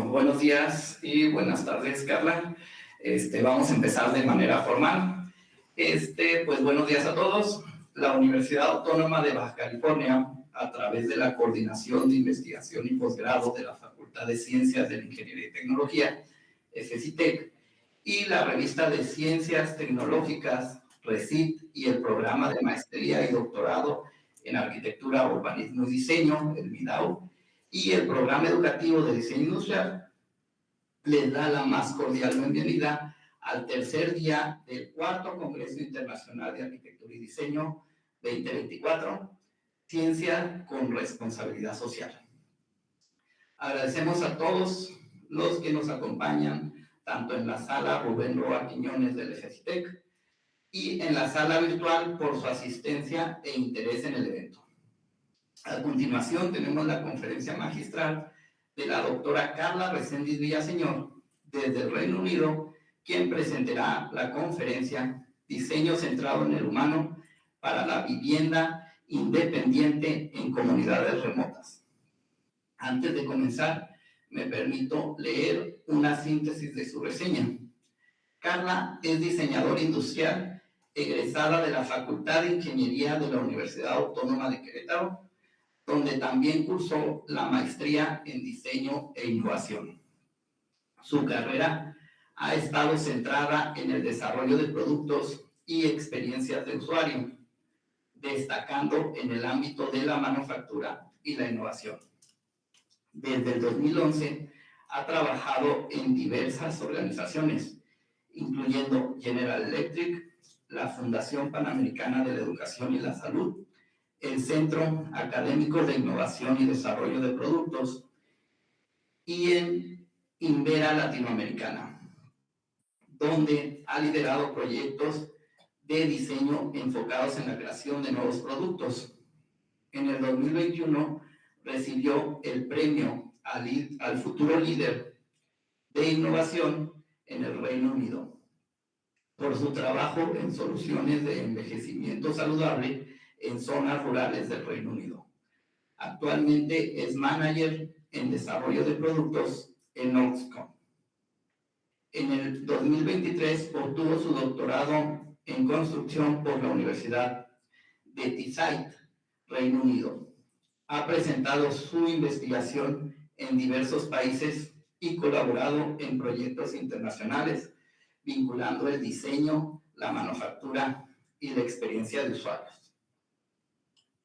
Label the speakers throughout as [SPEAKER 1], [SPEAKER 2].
[SPEAKER 1] Bueno, buenos días y buenas tardes, Carla. Vamos a empezar de manera formal. Pues buenos días a todos. La Universidad Autónoma de Baja California, a través de la Coordinación de Investigación y Posgrado de la Facultad de Ciencias de la Ingeniería y Tecnología, FCITEC, y la revista de Ciencias Tecnológicas, RECIT, y el programa de Maestría y Doctorado en Arquitectura, Urbanismo y Diseño, el MIDAU, y el programa educativo de diseño industrial, les da la más cordial bienvenida al tercer día del cuarto Congreso Internacional de Arquitectura y Diseño 2024, Ciencia con Responsabilidad Social. Agradecemos a todos los que nos acompañan, tanto en la sala Rubén Roa Quiñones del FCITEC y en la sala virtual, por su asistencia e interés en el evento. A continuación tenemos la conferencia magistral de la doctora Carla Reséndiz Villaseñor, desde el Reino Unido, quien presentará la conferencia Diseño centrado en el humano para la vivienda independiente en comunidades remotas. Antes de comenzar, me permito leer una síntesis de su reseña. Carla es diseñadora industrial, egresada de la Facultad de Ingeniería de la Universidad Autónoma de Querétaro, donde también cursó la maestría en diseño e innovación. Su carrera ha estado centrada en el desarrollo de productos y experiencias de usuario, destacando en el ámbito de la manufactura y la innovación. Desde el 2011 ha trabajado en diversas organizaciones, incluyendo General Electric, la Fundación Panamericana de la Educación y la Salud, el Centro Académico de Innovación y Desarrollo de Productos, y en Invera Latinoamericana, donde ha liderado proyectos de diseño enfocados en la creación de nuevos productos. En el 2021 recibió el premio al futuro líder de innovación en el Reino Unido por su trabajo en soluciones de envejecimiento saludable en zonas rurales del Reino Unido. Actualmente es manager en desarrollo de productos en Oxcom. En el 2023 obtuvo su doctorado en construcción por la Universidad de Teesside, Reino Unido. Ha presentado su investigación en diversos países y colaborado en proyectos internacionales, vinculando el diseño, la manufactura y la experiencia de usuarios.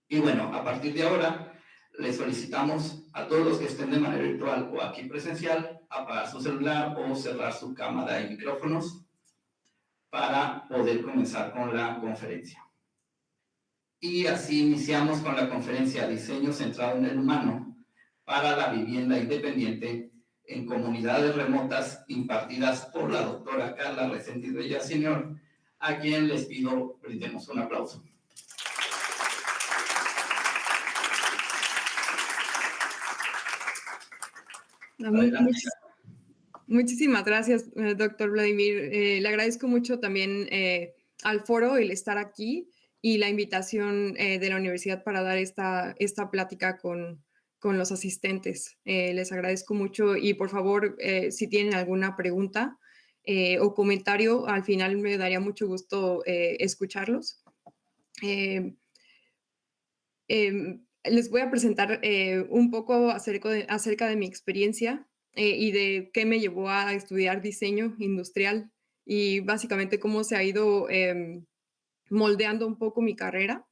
[SPEAKER 1] Y bueno, a partir de ahora, les solicitamos a todos los que estén de manera virtual o aquí presencial, apagar su celular o cerrar su cámara y micrófonos para poder comenzar con la conferencia. Y así iniciamos con la conferencia Diseño centrado en el humano para la vivienda independiente en comunidades remotas, impartidas por la doctora Carla Reséndiz Villaseñor, a quien les pido brindemos un aplauso.
[SPEAKER 2] Muchísimas gracias, doctor Vladimir. Le agradezco mucho también al foro el estar aquí y la invitación de la universidad para dar esta plática con los asistentes. Les agradezco mucho y por favor, si tienen alguna pregunta o comentario, al final me daría mucho gusto escucharlos. Les voy a presentar un poco acerca de mi experiencia y de qué me llevó a estudiar diseño industrial y básicamente cómo se ha ido moldeando un poco mi carrera.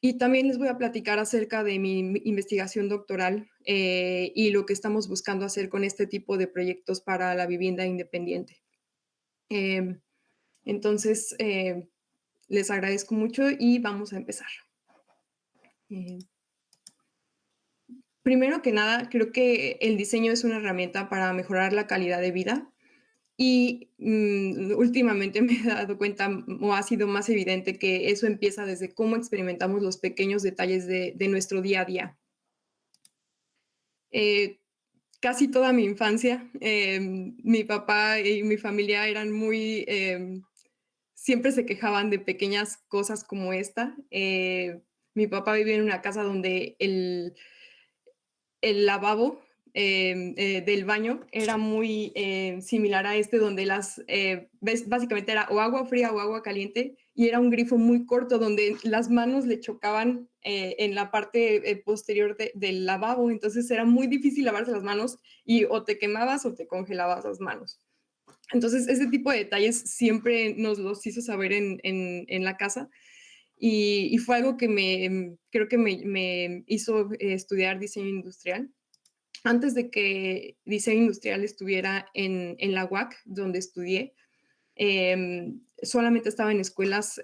[SPEAKER 2] Y también les voy a platicar acerca de mi investigación doctoral y lo que estamos buscando hacer con este tipo de proyectos para la vivienda independiente. Entonces, les agradezco mucho y vamos a empezar. Primero que nada, creo que el diseño es una herramienta para mejorar la calidad de vida y últimamente me he dado cuenta o ha sido más evidente que eso empieza desde cómo experimentamos los pequeños detalles de nuestro día a día. Casi toda mi infancia, mi papá y mi familia eran muy, siempre se quejaban de pequeñas cosas como esta. Mi papá vivía en una casa donde el lavabo del baño era muy similar a este, donde básicamente era o agua fría o agua caliente, y era un grifo muy corto donde las manos le chocaban en la parte posterior del lavabo, entonces era muy difícil lavarse las manos y o te quemabas o te congelabas las manos. Entonces, ese tipo de detalles siempre nos los hizo saber en la casa, y fue algo que creo que me hizo estudiar diseño industrial. Antes de que diseño industrial estuviera en la UAC, donde estudié, solamente estaba en escuelas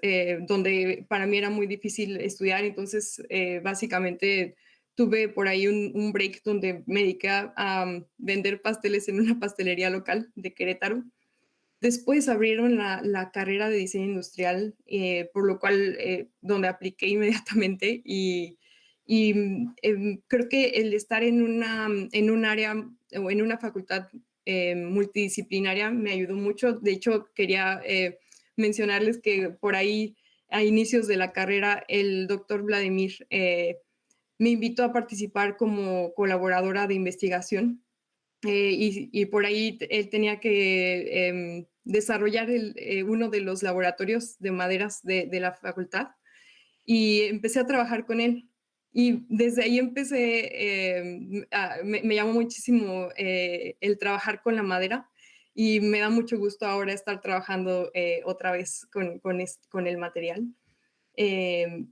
[SPEAKER 2] donde para mí era muy difícil estudiar, entonces básicamente tuve por ahí un break donde me dediqué a vender pasteles en una pastelería local de Querétaro. Después abrieron la carrera de diseño industrial, por lo cual, donde apliqué inmediatamente creo que el estar en un área o en una facultad multidisciplinaria me ayudó mucho. De hecho, quería mencionarles que por ahí, a inicios de la carrera, el doctor Vladimir me invitó a participar como colaboradora de investigación, y por ahí él tenía que desarrollar uno de los laboratorios de maderas de la facultad, y empecé a trabajar con él. Y desde ahí me llamó muchísimo el trabajar con la madera, y me da mucho gusto ahora estar trabajando otra vez con el material. Eh,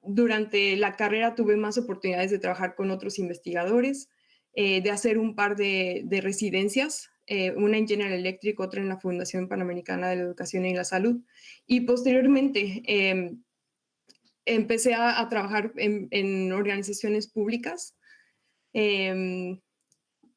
[SPEAKER 2] Durante la carrera tuve más oportunidades de trabajar con otros investigadores, de hacer un par de residencias, una en General Electric, otra en la Fundación Panamericana de la Educación y la Salud. Y posteriormente empecé a trabajar en organizaciones públicas, eh,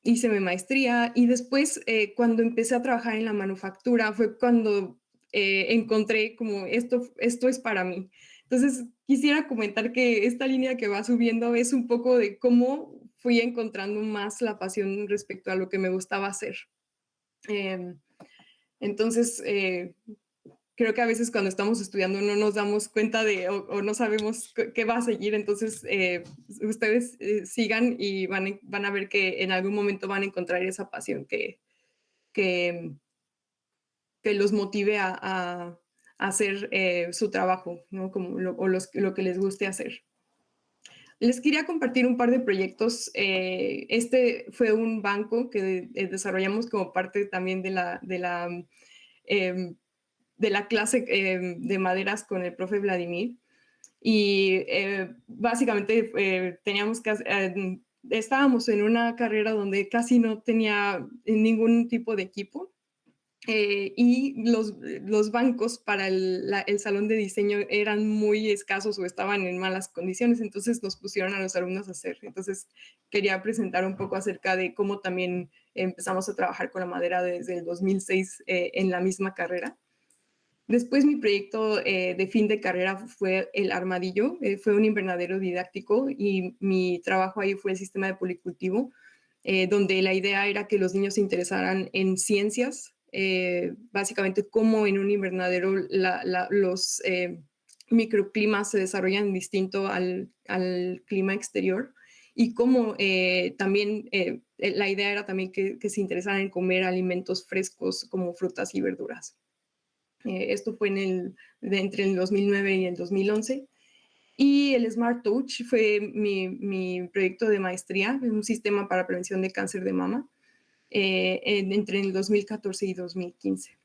[SPEAKER 2] hice mi maestría, y después cuando empecé a trabajar en la manufactura fue cuando encontré como esto es para mí. Entonces quisiera comentar que esta línea que va subiendo es un poco de cómo fui encontrando más la pasión respecto a lo que me gustaba hacer. Eh, entonces, creo que a veces cuando estamos estudiando no nos damos cuenta o no sabemos qué va a seguir, entonces ustedes sigan y van a ver que en algún momento van a encontrar esa pasión que, que los motive a hacer su trabajo, ¿no? Como lo que les guste hacer. Les quería compartir un par de proyectos. Este fue un banco que desarrollamos como parte también eh, de la clase de maderas con el profe Vladimir. Y básicamente estábamos en una carrera donde casi no tenía ningún tipo de equipo, y los bancos para el salón de diseño eran muy escasos o estaban en malas condiciones, entonces nos pusieron a los alumnos a hacer. Entonces quería presentar un poco acerca de cómo también empezamos a trabajar con la madera desde el 2006 en la misma carrera. Después mi proyecto de fin de carrera fue el armadillo, fue un invernadero didáctico, y mi trabajo ahí fue el sistema de policultivo, donde la idea era que los niños se interesaran en ciencias, básicamente cómo en un invernadero los microclimas se desarrollan distinto al clima exterior, y cómo también la idea era también que se interesaran en comer alimentos frescos como frutas y verduras. Esto fue entre el 2009 y el 2011. Y el Smart Touch fue mi proyecto de maestría, un sistema para prevención de cáncer de mama, entre el 2014 y 2015.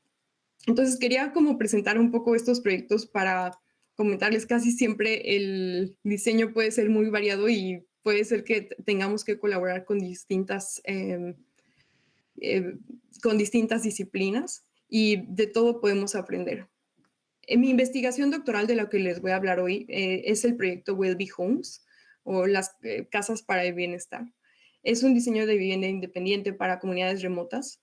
[SPEAKER 2] Entonces quería como presentar un poco estos proyectos para comentarles. Casi siempre el diseño puede ser muy variado y puede ser que tengamos que colaborar eh, con distintas disciplinas, y de todo podemos aprender. Mi investigación doctoral de la que les voy a hablar hoy es el proyecto Wellbe Homes, o las casas para el bienestar. Es un diseño de vivienda independiente para comunidades remotas.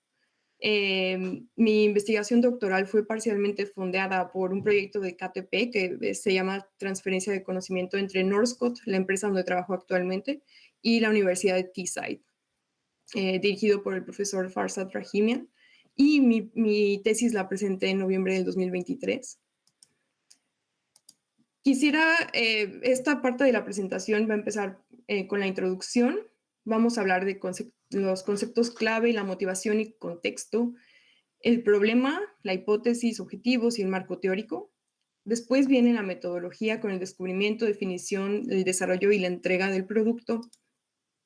[SPEAKER 2] Mi investigación doctoral fue parcialmente fondeada por un proyecto de KTP que se llama Transferencia de Conocimiento entre Northcott, la empresa donde trabajo actualmente, y la Universidad de Teesside, dirigido por el profesor Farsad Rahimian. Y mi tesis la presenté en noviembre del 2023. Quisiera, esta parte de la presentación va a empezar con la introducción. Vamos a hablar de los conceptos clave, la motivación y contexto, el problema, la hipótesis, objetivos y el marco teórico. Después viene la metodología con el descubrimiento, definición, el desarrollo y la entrega del producto.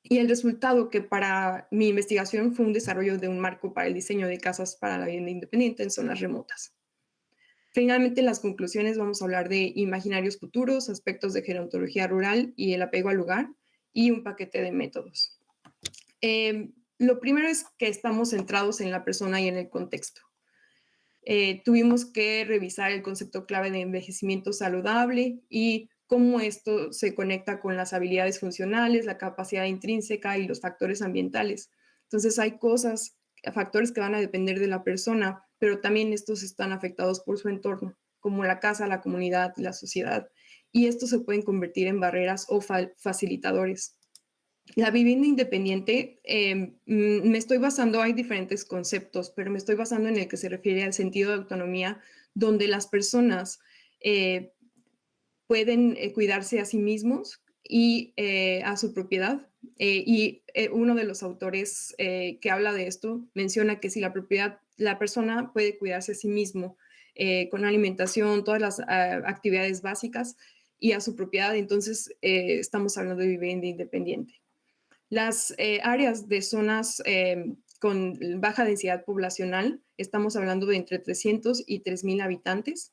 [SPEAKER 2] Y el resultado, que para mi investigación fue un desarrollo de un marco para el diseño de casas para la vivienda independiente en zonas remotas. Finalmente, en las conclusiones vamos a hablar de imaginarios futuros, aspectos de gerontología rural y el apego al lugar, y un paquete de métodos. Lo primero es que estamos centrados en la persona y en el contexto. Tuvimos que revisar el concepto clave de envejecimiento saludable y cómo esto se conecta con las habilidades funcionales, la capacidad intrínseca y los factores ambientales. Entonces hay factores que van a depender de la persona, pero también estos están afectados por su entorno, como la casa, la comunidad, la sociedad, y estos se pueden convertir en barreras o facilitadores. La vivienda independiente, me estoy basando, hay diferentes conceptos, pero me estoy basando en el que se refiere al sentido de autonomía, donde las personas eh, pueden cuidarse a sí mismos y a su propiedad. Uno de los autores que habla de esto menciona que si la persona puede cuidarse a sí mismo con alimentación, todas las actividades básicas y a su propiedad, entonces estamos hablando de vivienda independiente. Las áreas de zonas con baja densidad poblacional, estamos hablando de entre 300 y 3,000 habitantes.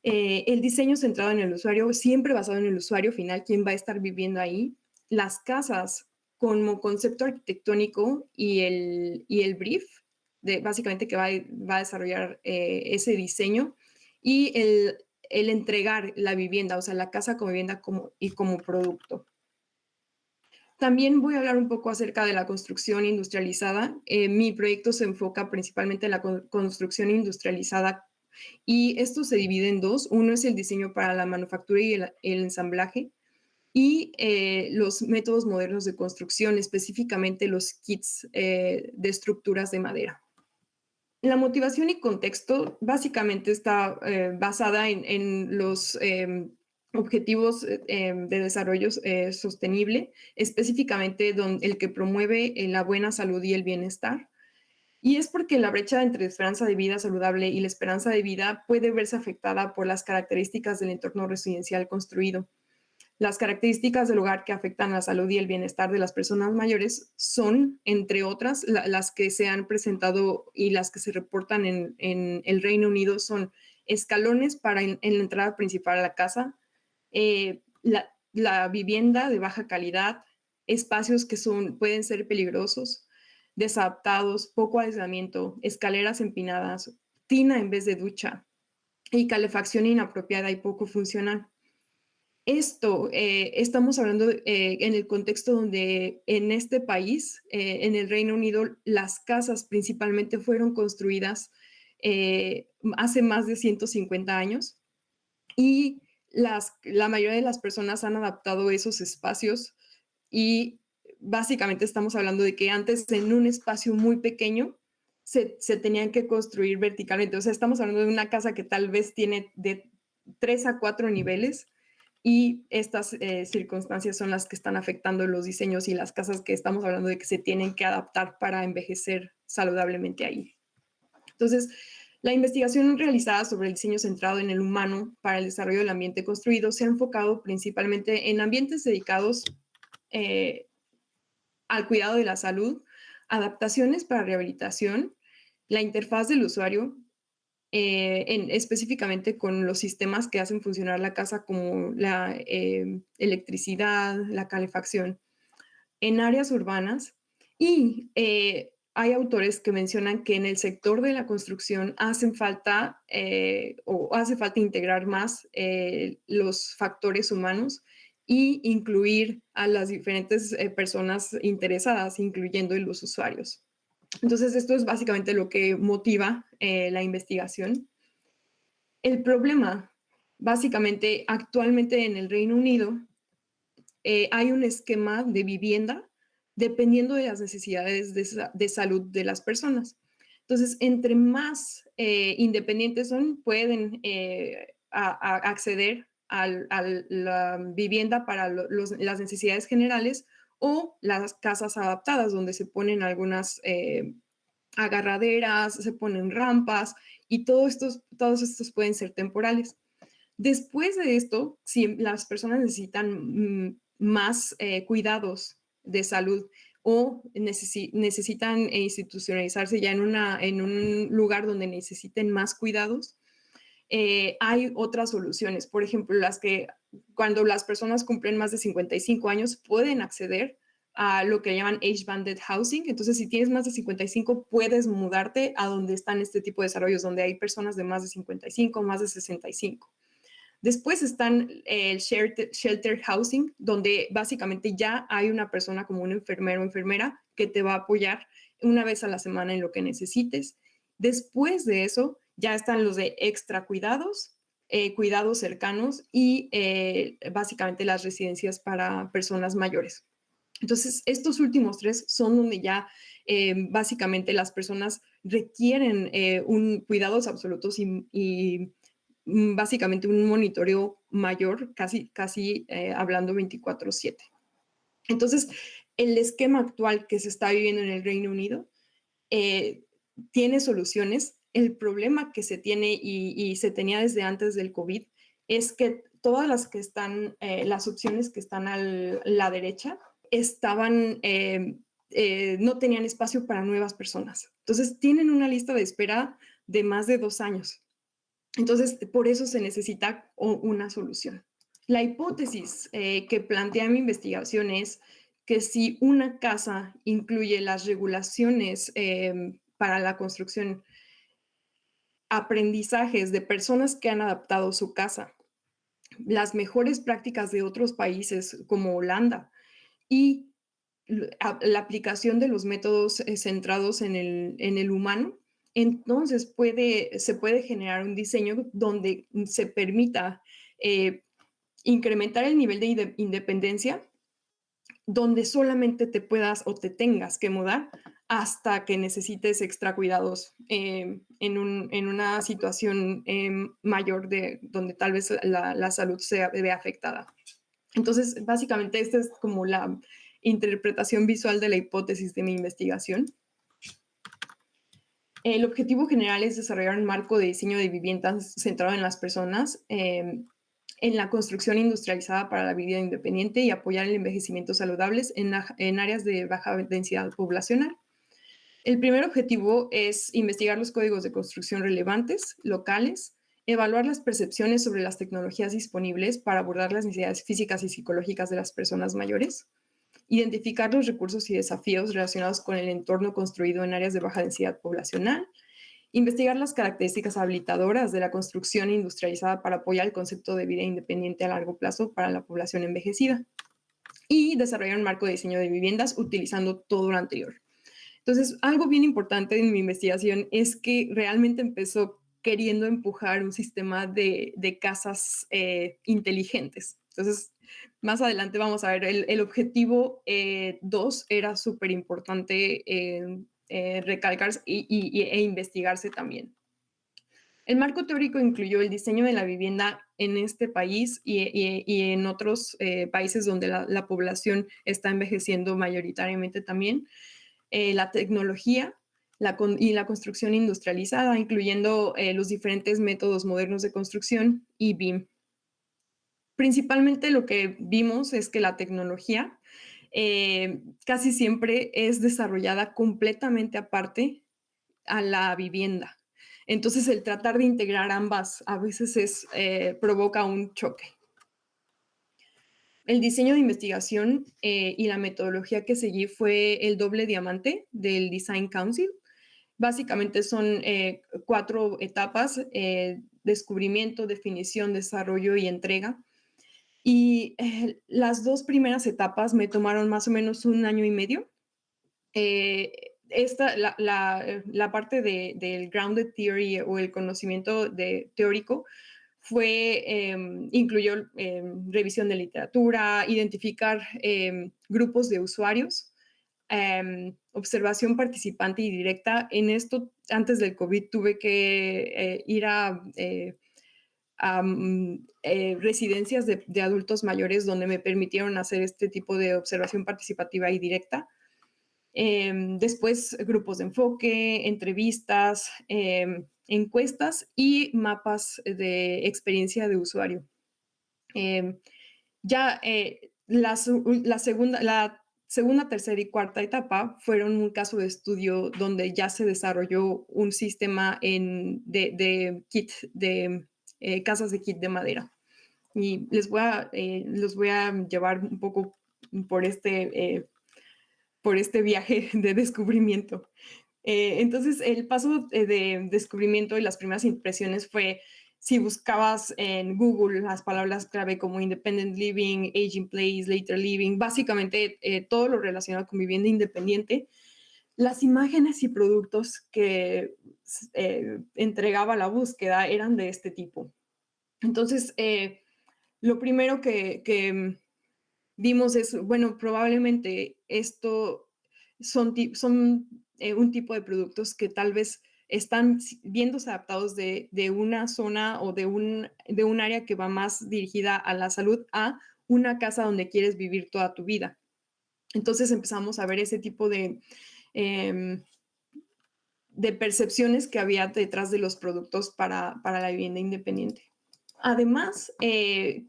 [SPEAKER 2] El diseño centrado en el usuario, siempre basado en el usuario final, quien va a estar viviendo ahí. Las casas como concepto arquitectónico y el brief, básicamente que va a desarrollar ese diseño, y el entregar la vivienda, o sea, la casa como vivienda y como producto. También voy a hablar un poco acerca de la construcción industrializada. Mi proyecto se enfoca principalmente en la construcción industrializada y esto se divide en dos. Uno es el diseño para la manufactura y el ensamblaje y los métodos modernos de construcción, específicamente los kits de estructuras de madera. La motivación y contexto básicamente está basada en los objetivos de desarrollo sostenible, específicamente el que promueve la buena salud y el bienestar. Y es porque la brecha entre esperanza de vida saludable y la esperanza de vida puede verse afectada por las características del entorno residencial construido. Las características del hogar que afectan la salud y el bienestar de las personas mayores son, entre otras, las que se han presentado y las que se reportan en el Reino Unido son escalones para en la entrada principal a la casa, la vivienda de baja calidad, espacios que pueden ser peligrosos, desadaptados, poco aislamiento, escaleras empinadas, tina en vez de ducha y calefacción inapropiada y poco funcional. Esto, estamos hablando en el contexto donde en este país, en el Reino Unido, las casas principalmente fueron construidas hace más de 150 años y la mayoría de las personas han adaptado esos espacios y básicamente estamos hablando de que antes en un espacio muy pequeño se tenían que construir verticalmente. O sea, estamos hablando de una casa que tal vez tiene de 3 a 4 niveles y estas circunstancias son las que están afectando los diseños y las casas que estamos hablando de que se tienen que adaptar para envejecer saludablemente ahí. Entonces, la investigación realizada sobre el diseño centrado en el humano para el desarrollo del ambiente construido se ha enfocado principalmente en ambientes dedicados al cuidado de la salud, adaptaciones para rehabilitación, la interfaz del usuario, específicamente con los sistemas que hacen funcionar la casa como la electricidad, la calefacción, en áreas urbanas. Y hay autores que mencionan que en el sector de la construcción hace falta integrar más los factores humanos y incluir a las diferentes personas interesadas, incluyendo los usuarios. Entonces, esto es básicamente lo que motiva la investigación. El problema, básicamente, actualmente en el Reino Unido, hay un esquema de vivienda dependiendo de las necesidades de salud de las personas. Entonces, entre más independientes son, pueden acceder a la vivienda para las necesidades generales o las casas adaptadas, donde se ponen algunas agarraderas, se ponen rampas y todos estos pueden ser temporales. Después de esto, si las personas necesitan más cuidados de salud o necesitan institucionalizarse ya en un lugar donde necesiten más cuidados, hay otras soluciones. Por ejemplo, cuando las personas cumplen más de 55 años pueden acceder a lo que llaman age-banded housing. Entonces, si tienes más de 55, puedes mudarte a donde están este tipo de desarrollos, donde hay personas de más de 55, más de 65. Después están el shelter housing, donde básicamente ya hay una persona como un enfermero o enfermera que te va a apoyar una vez a la semana en lo que necesites. Después de eso, ya están los de extra cuidados, cuidados cercanos y básicamente las residencias para personas mayores. Entonces, estos últimos tres son donde ya básicamente las personas requieren cuidados absolutos y básicamente un monitoreo mayor, casi hablando 24/7. Entonces, el esquema actual que se está viviendo en el Reino Unido tiene soluciones. El problema que se tiene y se tenía desde antes del COVID es que todas las opciones que están a la derecha no tenían espacio para nuevas personas. Entonces, tienen una lista de espera de más de 2 años. Entonces, por eso se necesita una solución. La hipótesis que plantea mi investigación es que si una casa incluye las regulaciones para la construcción, aprendizajes de personas que han adaptado su casa, las mejores prácticas de otros países como Holanda y la aplicación de los métodos centrados en el humano, entonces se puede generar un diseño donde se permita incrementar el nivel de independencia, donde solamente te puedas o te tengas que mudar hasta que necesites extra cuidados en una situación mayor donde tal vez la salud se ve afectada. Entonces, básicamente, esta es como la interpretación visual de la hipótesis de mi investigación. El objetivo general es desarrollar un marco de diseño de viviendas centrado en las personas, en la construcción industrializada para la vivienda independiente y apoyar el envejecimiento saludables en áreas de baja densidad poblacional. El primer objetivo es investigar los códigos de construcción relevantes, locales, evaluar las percepciones sobre las tecnologías disponibles para abordar las necesidades físicas y psicológicas de las personas mayores, identificar los recursos y desafíos relacionados con el entorno construido en áreas de baja densidad poblacional, investigar las características habilitadoras de la construcción industrializada para apoyar el concepto de vida independiente a largo plazo para la población envejecida y desarrollar un marco de diseño de viviendas utilizando todo lo anterior. Entonces, algo bien importante en mi investigación es que realmente empezó queriendo empujar un sistema de casas inteligentes. Entonces, más adelante vamos a ver, el objetivo 2 era súper importante recalcarse e investigarse también. El marco teórico incluyó el diseño de la vivienda en este país y en otros países donde la población está envejeciendo mayoritariamente también, la tecnología y la construcción industrializada, incluyendo los diferentes métodos modernos de construcción y BIM. Principalmente lo que vimos es que la tecnología casi siempre es desarrollada completamente aparte a la vivienda. Entonces, el tratar de integrar ambas a veces provoca un choque. El diseño de investigación y la metodología que seguí fue el doble diamante del Design Council. Básicamente son 4 etapas: descubrimiento, definición, desarrollo y entrega. Y las 2 primeras etapas me tomaron más o menos 1 año y medio. La parte del grounded theory o el conocimiento teórico incluyó revisión de literatura, identificar grupos de usuarios, observación participante y directa. En esto, antes del COVID, tuve que ir residencias de adultos mayores donde me permitieron hacer este tipo de observación participativa y directa. Después, grupos de enfoque, entrevistas, encuestas y mapas de experiencia de usuario. Ya la segunda, tercera y cuarta etapa fueron un caso de estudio donde ya se desarrolló un sistema de kit de casas de kit de madera. Y los voy a llevar un poco por por este viaje de descubrimiento. Entonces, el paso de descubrimiento y las primeras impresiones fue si buscabas en Google las palabras clave como independent living, aging place, later living, básicamente todo lo relacionado con vivienda independiente, las imágenes y productos que entregaba la búsqueda eran de este tipo. Entonces, lo primero que vimos es, bueno, probablemente esto son un tipo de productos que tal vez están viéndose adaptados de una zona o de un área que va más dirigida a la salud a una casa donde quieres vivir toda tu vida. Entonces empezamos a ver ese tipo em, de percepciones que había detrás de los productos para la vivienda independiente. Además,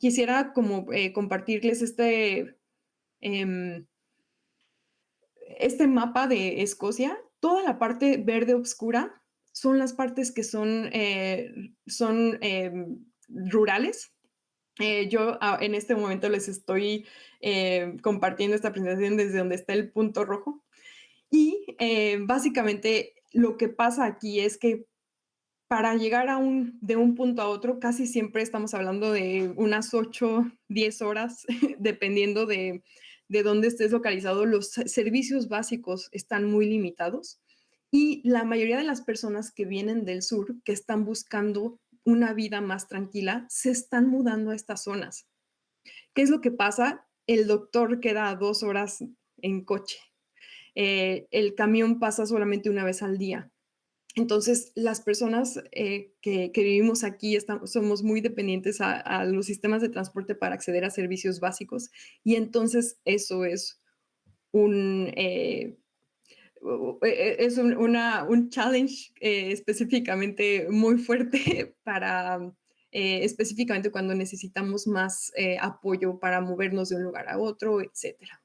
[SPEAKER 2] quisiera como compartirles em, este mapa de Escocia. Toda la parte verde oscura son las partes que son rurales. Yo en este momento les estoy compartiendo esta presentación desde donde está el punto rojo. Y básicamente lo que pasa aquí es que para llegar de un punto a otro, casi siempre estamos hablando de unas 8, 10 horas, dependiendo de dónde estés localizado. Los servicios básicos están muy limitados y la mayoría de las personas que vienen del sur, que están buscando una vida más tranquila, se están mudando a estas zonas. ¿Qué es lo que pasa? El doctor queda a 2 horas en coche. El camión pasa solamente una vez al día. Entonces, las personas que vivimos aquí somos muy dependientes a los sistemas de transporte para acceder a servicios básicos y entonces eso es un challenge específicamente muy fuerte para específicamente cuando necesitamos más apoyo para movernos de un lugar a otro, etcétera.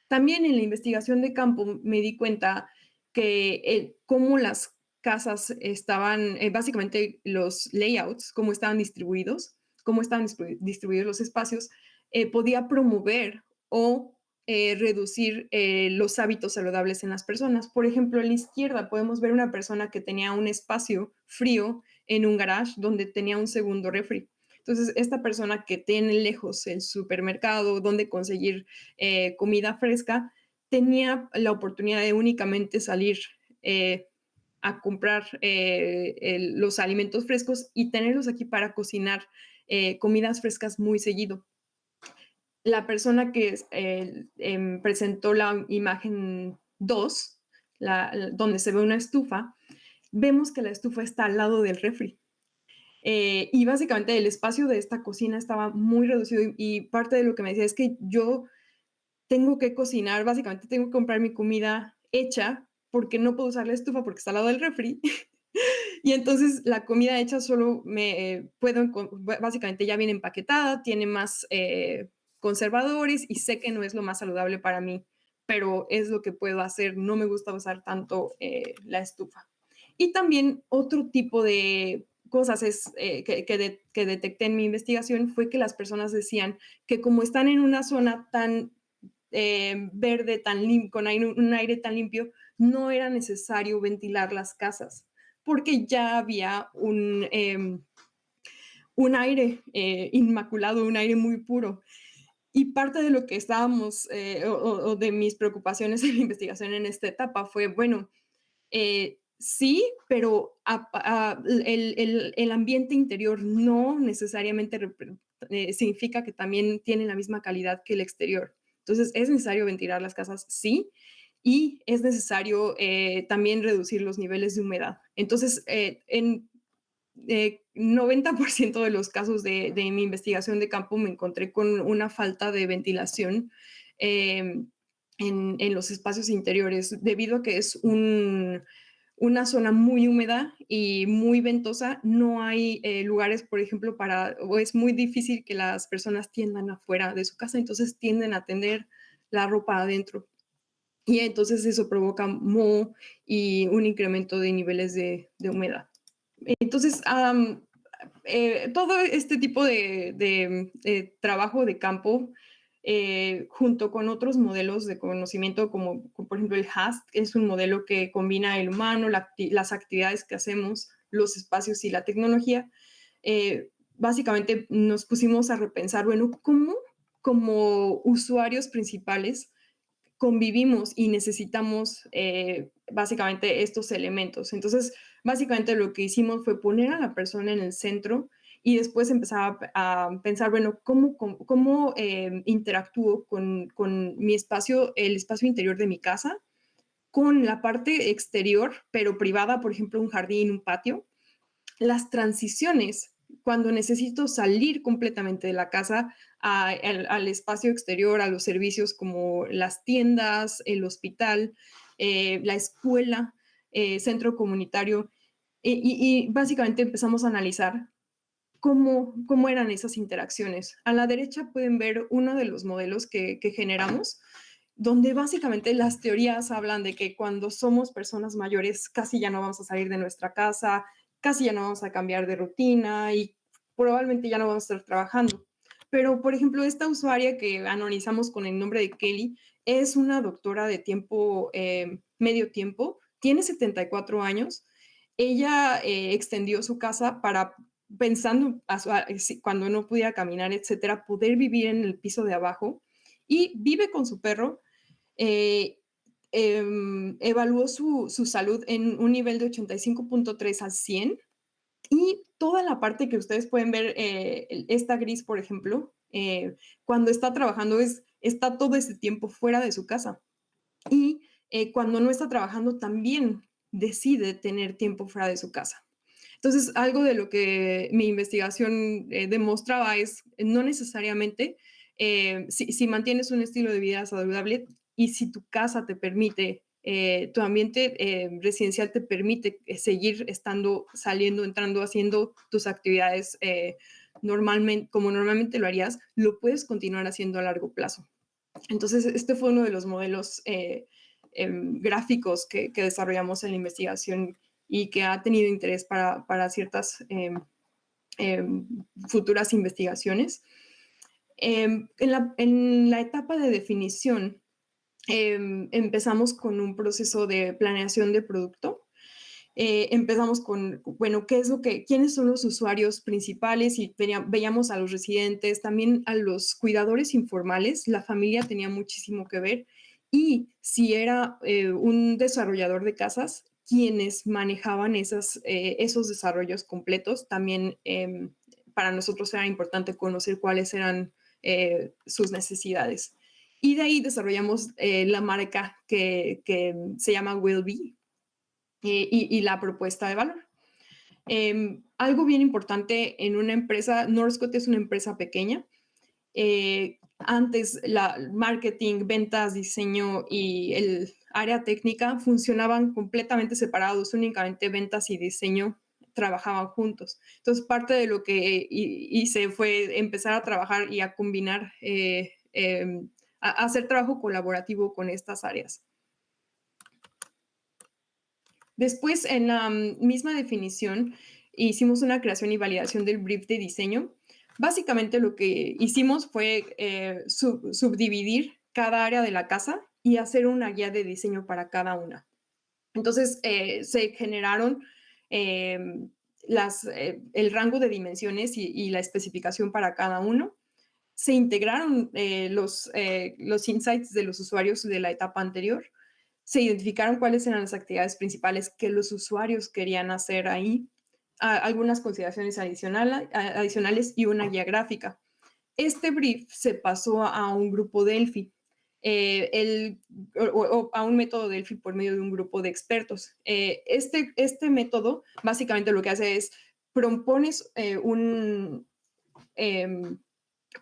[SPEAKER 2] También en la investigación de campo me di cuenta que cómo las casas estaban, básicamente los layouts, cómo estaban distribuidos, cómo estaban distribuidos los espacios, podía promover o reducir los hábitos saludables en las personas. Por ejemplo, a la izquierda podemos ver una persona que tenía un espacio frío en un garage donde tenía un segundo refri. Entonces, esta persona que tiene lejos el supermercado, donde conseguir comida fresca, tenía la oportunidad de únicamente salir a comprar los alimentos frescos y tenerlos aquí para cocinar comidas frescas muy seguido. La persona que presentó la imagen 2, donde se ve una estufa, vemos que la estufa está al lado del refri. Y básicamente el espacio de esta cocina estaba muy reducido y parte de lo que me decía es que yo tengo que cocinar, básicamente tengo que comprar mi comida hecha porque no puedo usar la estufa porque está al lado del refri. Y entonces la comida hecha solo básicamente ya viene empaquetada, tiene más conservadores y sé que no es lo más saludable para mí, pero es lo que puedo hacer. No me gusta usar tanto la estufa. Y también otro tipo de cosas que detecté en mi investigación fue que las personas decían que como están en una zona tan verde, con un aire tan limpio, no era necesario ventilar las casas porque ya había un aire inmaculado, un aire muy puro. Y parte de lo que estábamos, o de mis preocupaciones en la investigación en esta etapa fue, bueno, sí, pero el ambiente interior no necesariamente significa que también tiene la misma calidad que el exterior. Entonces, es necesario ventilar las casas, sí, y es necesario también reducir los niveles de humedad. Entonces, 90% de los casos de mi investigación de campo me encontré con una falta de ventilación en los espacios interiores, debido a que es una zona muy húmeda y muy ventosa. No hay lugares, por ejemplo, o es muy difícil que las personas tiendan afuera de su casa, entonces tienden a tener la ropa adentro. Y entonces eso provoca moho y un incremento de niveles de humedad. Entonces, todo este tipo de trabajo de campo, junto con otros modelos de conocimiento, como por ejemplo el HAST, es un modelo que combina el humano, las actividades que hacemos, los espacios y la tecnología. Básicamente nos pusimos a repensar, bueno, ¿cómo como usuarios principales convivimos y necesitamos básicamente estos elementos? Entonces, básicamente lo que hicimos fue poner a la persona en el centro y después empezar a pensar, bueno, ¿cómo interactúo con mi espacio, el espacio interior de mi casa, con la parte exterior, pero privada, por ejemplo, un jardín, un patio? Las transiciones, cuando necesito salir completamente de la casa al espacio exterior, a los servicios como las tiendas, el hospital, la escuela, centro comunitario, y básicamente empezamos a analizar cómo eran esas interacciones. A la derecha pueden ver uno de los modelos que generamos, donde básicamente las teorías hablan de que cuando somos personas mayores casi ya no vamos a salir de nuestra casa, casi ya no vamos a cambiar de rutina y probablemente ya no vamos a estar trabajando. Pero, por ejemplo, esta usuaria que analizamos con el nombre de Kelly es una doctora de tiempo, medio tiempo, tiene 74 años. Ella extendió su casa para, pensando cuando no pudiera caminar, etcétera, poder vivir en el piso de abajo, y vive con su perro. eh, Evaluó su salud en un nivel de 85.3 al 100, y toda la parte que ustedes pueden ver, esta gris, por ejemplo, cuando está trabajando, está todo ese tiempo fuera de su casa. Y cuando no está trabajando, también decide tener tiempo fuera de su casa. Entonces, algo de lo que mi investigación demostraba es no necesariamente si mantienes un estilo de vida saludable y si tu casa te permite, tu ambiente residencial te permite seguir estando, saliendo, entrando, haciendo tus actividades normalmente, como normalmente lo harías, lo puedes continuar haciendo a largo plazo. Entonces, este fue uno de los modelos gráficos que desarrollamos en la investigación y que ha tenido interés para ciertas futuras investigaciones. En la etapa de definición, empezamos con un proceso de planeación de producto. Empezamos con, bueno, quiénes son los usuarios principales, y veíamos a los residentes, también a los cuidadores informales. La familia tenía muchísimo que ver, y si era un desarrollador de casas, quienes manejaban esos desarrollos completos, también para nosotros era importante conocer cuáles eran sus necesidades. Y de ahí desarrollamos la marca que se llama Willbe, y la propuesta de valor. Algo bien importante en una empresa, Northcote es una empresa pequeña. Antes la marketing, ventas, diseño y el área técnica funcionaban completamente separados, únicamente ventas y diseño trabajaban juntos. Entonces, parte de lo que hice fue empezar a trabajar y a combinar, a hacer trabajo colaborativo con estas áreas. Después, en la misma definición, hicimos una creación y validación del brief de diseño. Básicamente lo que hicimos fue subdividir cada área de la casa y hacer una guía de diseño para cada una. Entonces, se generaron el rango de dimensiones y la especificación para cada uno. Se integraron los insights de los usuarios de la etapa anterior. Se identificaron cuáles eran las actividades principales que los usuarios querían hacer ahí, algunas consideraciones adicionales y una guía gráfica. Este brief se pasó a un grupo Delphi, o a un método Delphi por medio de un grupo de expertos. Este método básicamente lo que hace es propones em,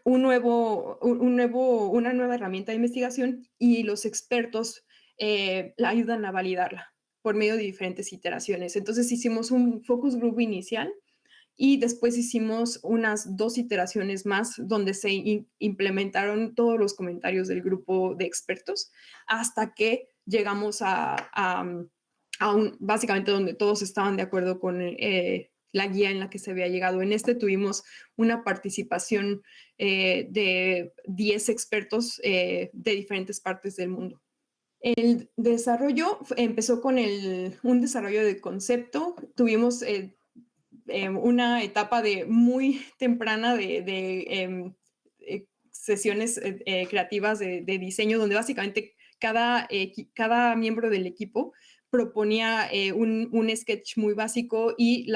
[SPEAKER 2] una nueva herramienta de investigación y los expertos la ayudan a validarla por medio de diferentes iteraciones. Entonces hicimos un focus group inicial y después hicimos unas 2 iteraciones más donde se implementaron todos los comentarios del grupo de expertos hasta que llegamos básicamente donde todos estaban de acuerdo con la guía en la que se había llegado. En este tuvimos una participación de 10 expertos de diferentes partes del mundo. El desarrollo empezó con un desarrollo de concepto. Tuvimos una etapa de muy temprana de sesiones creativas de diseño, donde básicamente cada miembro del equipo proponía un sketch muy básico y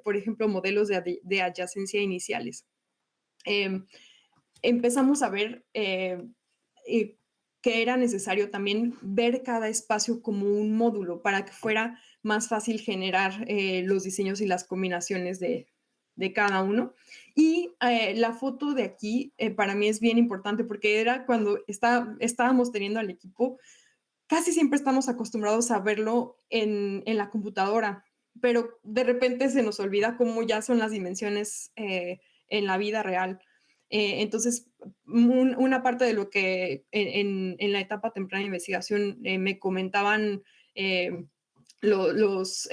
[SPEAKER 2] por ejemplo, modelos de adyacencia iniciales. Empezamos a ver que era necesario también ver cada espacio como un módulo para que fuera más fácil generar los diseños y las combinaciones de cada uno. Y la foto de aquí para mí es bien importante porque era cuando estábamos teniendo al equipo, casi siempre estamos acostumbrados a verlo en la computadora, pero de repente se nos olvida cómo ya son las dimensiones en la vida real. Entonces, una parte de lo que en la etapa temprana de investigación me comentaban los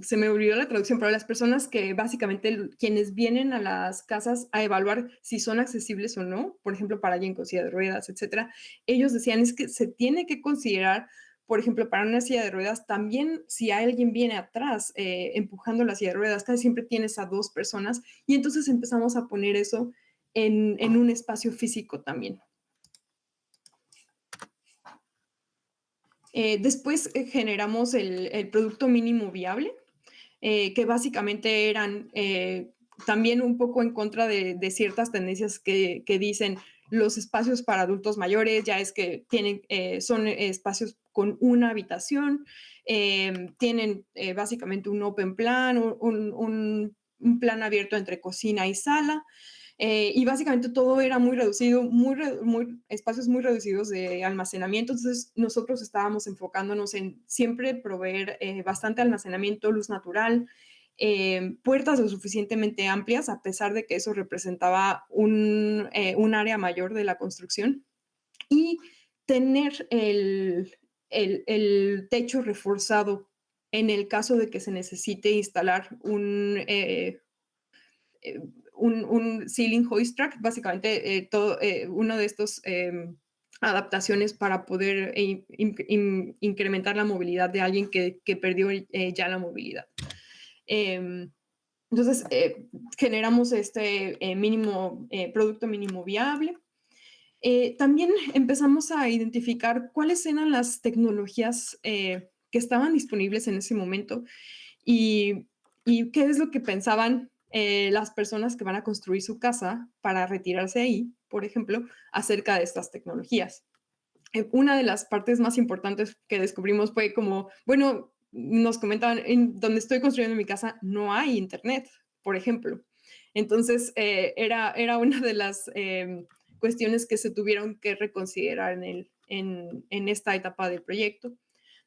[SPEAKER 2] se me olvidó la traducción, pero las personas que básicamente quienes vienen a las casas a evaluar si son accesibles o no, por ejemplo, para alguien con silla de ruedas, etcétera, ellos decían es que se tiene que considerar, por ejemplo, para una silla de ruedas, también si alguien viene atrás empujando la silla de ruedas, casi siempre tienes a 2 personas y entonces empezamos a poner eso en un espacio físico también. Después generamos el producto mínimo viable, que básicamente eran también un poco en contra de ciertas tendencias que dicen los espacios para adultos mayores, ya es que son espacios con una habitación, tienen básicamente un open plan, un plan abierto entre cocina y sala, y básicamente todo era muy reducido, espacios muy reducidos de almacenamiento. Entonces nosotros estábamos enfocándonos en siempre proveer bastante almacenamiento, luz natural, puertas lo suficientemente amplias, a pesar de que eso representaba un área mayor de la construcción, y tener el techo reforzado en el caso de que se necesite instalar un ceiling hoist track, básicamente uno de estos adaptaciones para poder incrementar la movilidad de alguien que perdió ya la movilidad. Entonces, generamos este producto mínimo viable. También empezamos a identificar cuáles eran las tecnologías que estaban disponibles en ese momento y qué es lo que pensaban las personas que van a construir su casa para retirarse ahí, por ejemplo, acerca de estas tecnologías. Una de las partes más importantes que descubrimos fue como, bueno, nos comentaban, en donde estoy construyendo mi casa no hay internet, por ejemplo. Entonces, era una de las cuestiones que se tuvieron que reconsiderar en esta etapa del proyecto.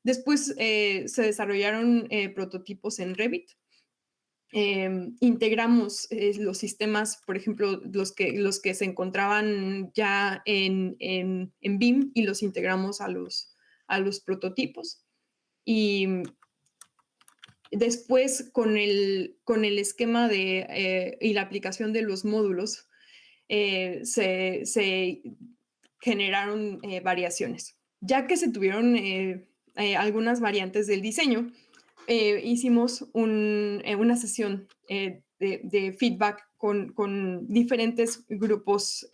[SPEAKER 2] Después se desarrollaron prototipos en Revit. Integramos los sistemas, por ejemplo, los que se encontraban ya en BIM y los integramos a los prototipos. Y después con el esquema y la aplicación de los módulos, se generaron variaciones. Ya que se tuvieron algunas variantes del diseño, hicimos una sesión de feedback con diferentes grupos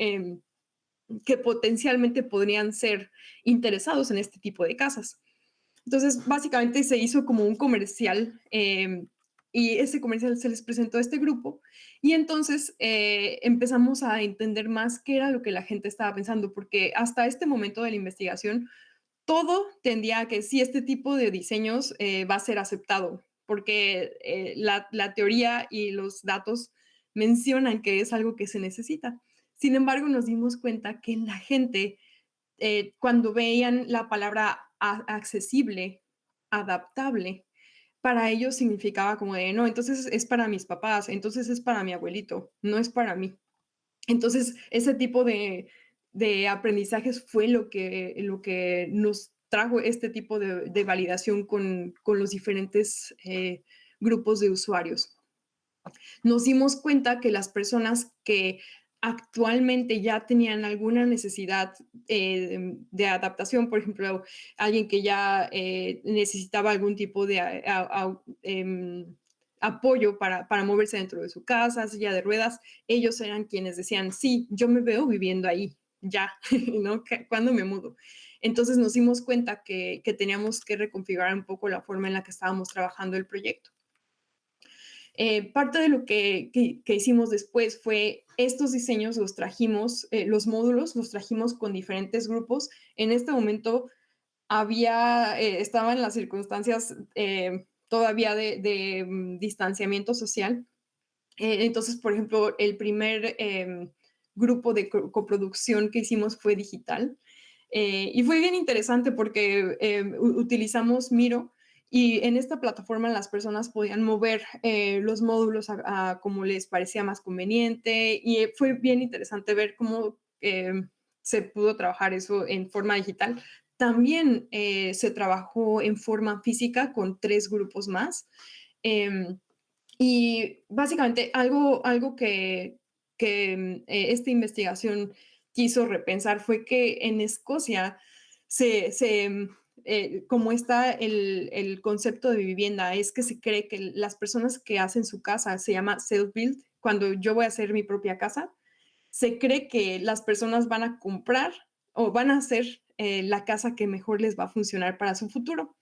[SPEAKER 2] que potencialmente podrían ser interesados en este tipo de casas. Entonces, básicamente se hizo como un comercial y ese comercial se les presentó a este grupo y entonces empezamos a entender más qué era lo que la gente estaba pensando, porque hasta este momento de la investigación todo tendía a que sí, este tipo de diseños va a ser aceptado, porque la teoría y los datos mencionan que es algo que se necesita. Sin embargo, nos dimos cuenta que la gente, cuando veían la palabra accesible, adaptable, para ellos significaba como de, no, entonces es para mis papás, entonces es para mi abuelito, no es para mí. Entonces, ese tipo de aprendizajes fue lo que nos trajo este tipo de validación con los diferentes grupos de usuarios. Nos dimos cuenta que las personas que actualmente ya tenían alguna necesidad de adaptación, por ejemplo, alguien que ya necesitaba algún tipo de apoyo para moverse dentro de su casa, silla de ruedas, ellos eran quienes decían, sí, yo me veo viviendo ahí, ya, ¿no? ¿Cuándo me mudo? Entonces nos dimos cuenta que teníamos que reconfigurar un poco la forma en la que estábamos trabajando el proyecto. Parte de lo que hicimos después fue estos diseños los trajimos, los módulos los trajimos con diferentes grupos. En este momento estaban las circunstancias todavía de distanciamiento social. Entonces, por ejemplo, el primer grupo de coproducción que hicimos fue digital. Y fue bien interesante porque utilizamos Miro y en esta plataforma las personas podían mover los módulos a como les parecía más conveniente y fue bien interesante ver cómo se pudo trabajar eso en forma digital. También se trabajó en forma física con 3 grupos más. Y básicamente algo que esta investigación quiso repensar fue que en Escocia como está el concepto de vivienda, es que se cree que las personas que hacen su casa se llama self-build. Cuando yo voy a hacer mi propia casa, se cree que las personas van a comprar o van a hacer la casa que mejor les va a funcionar para su futuro.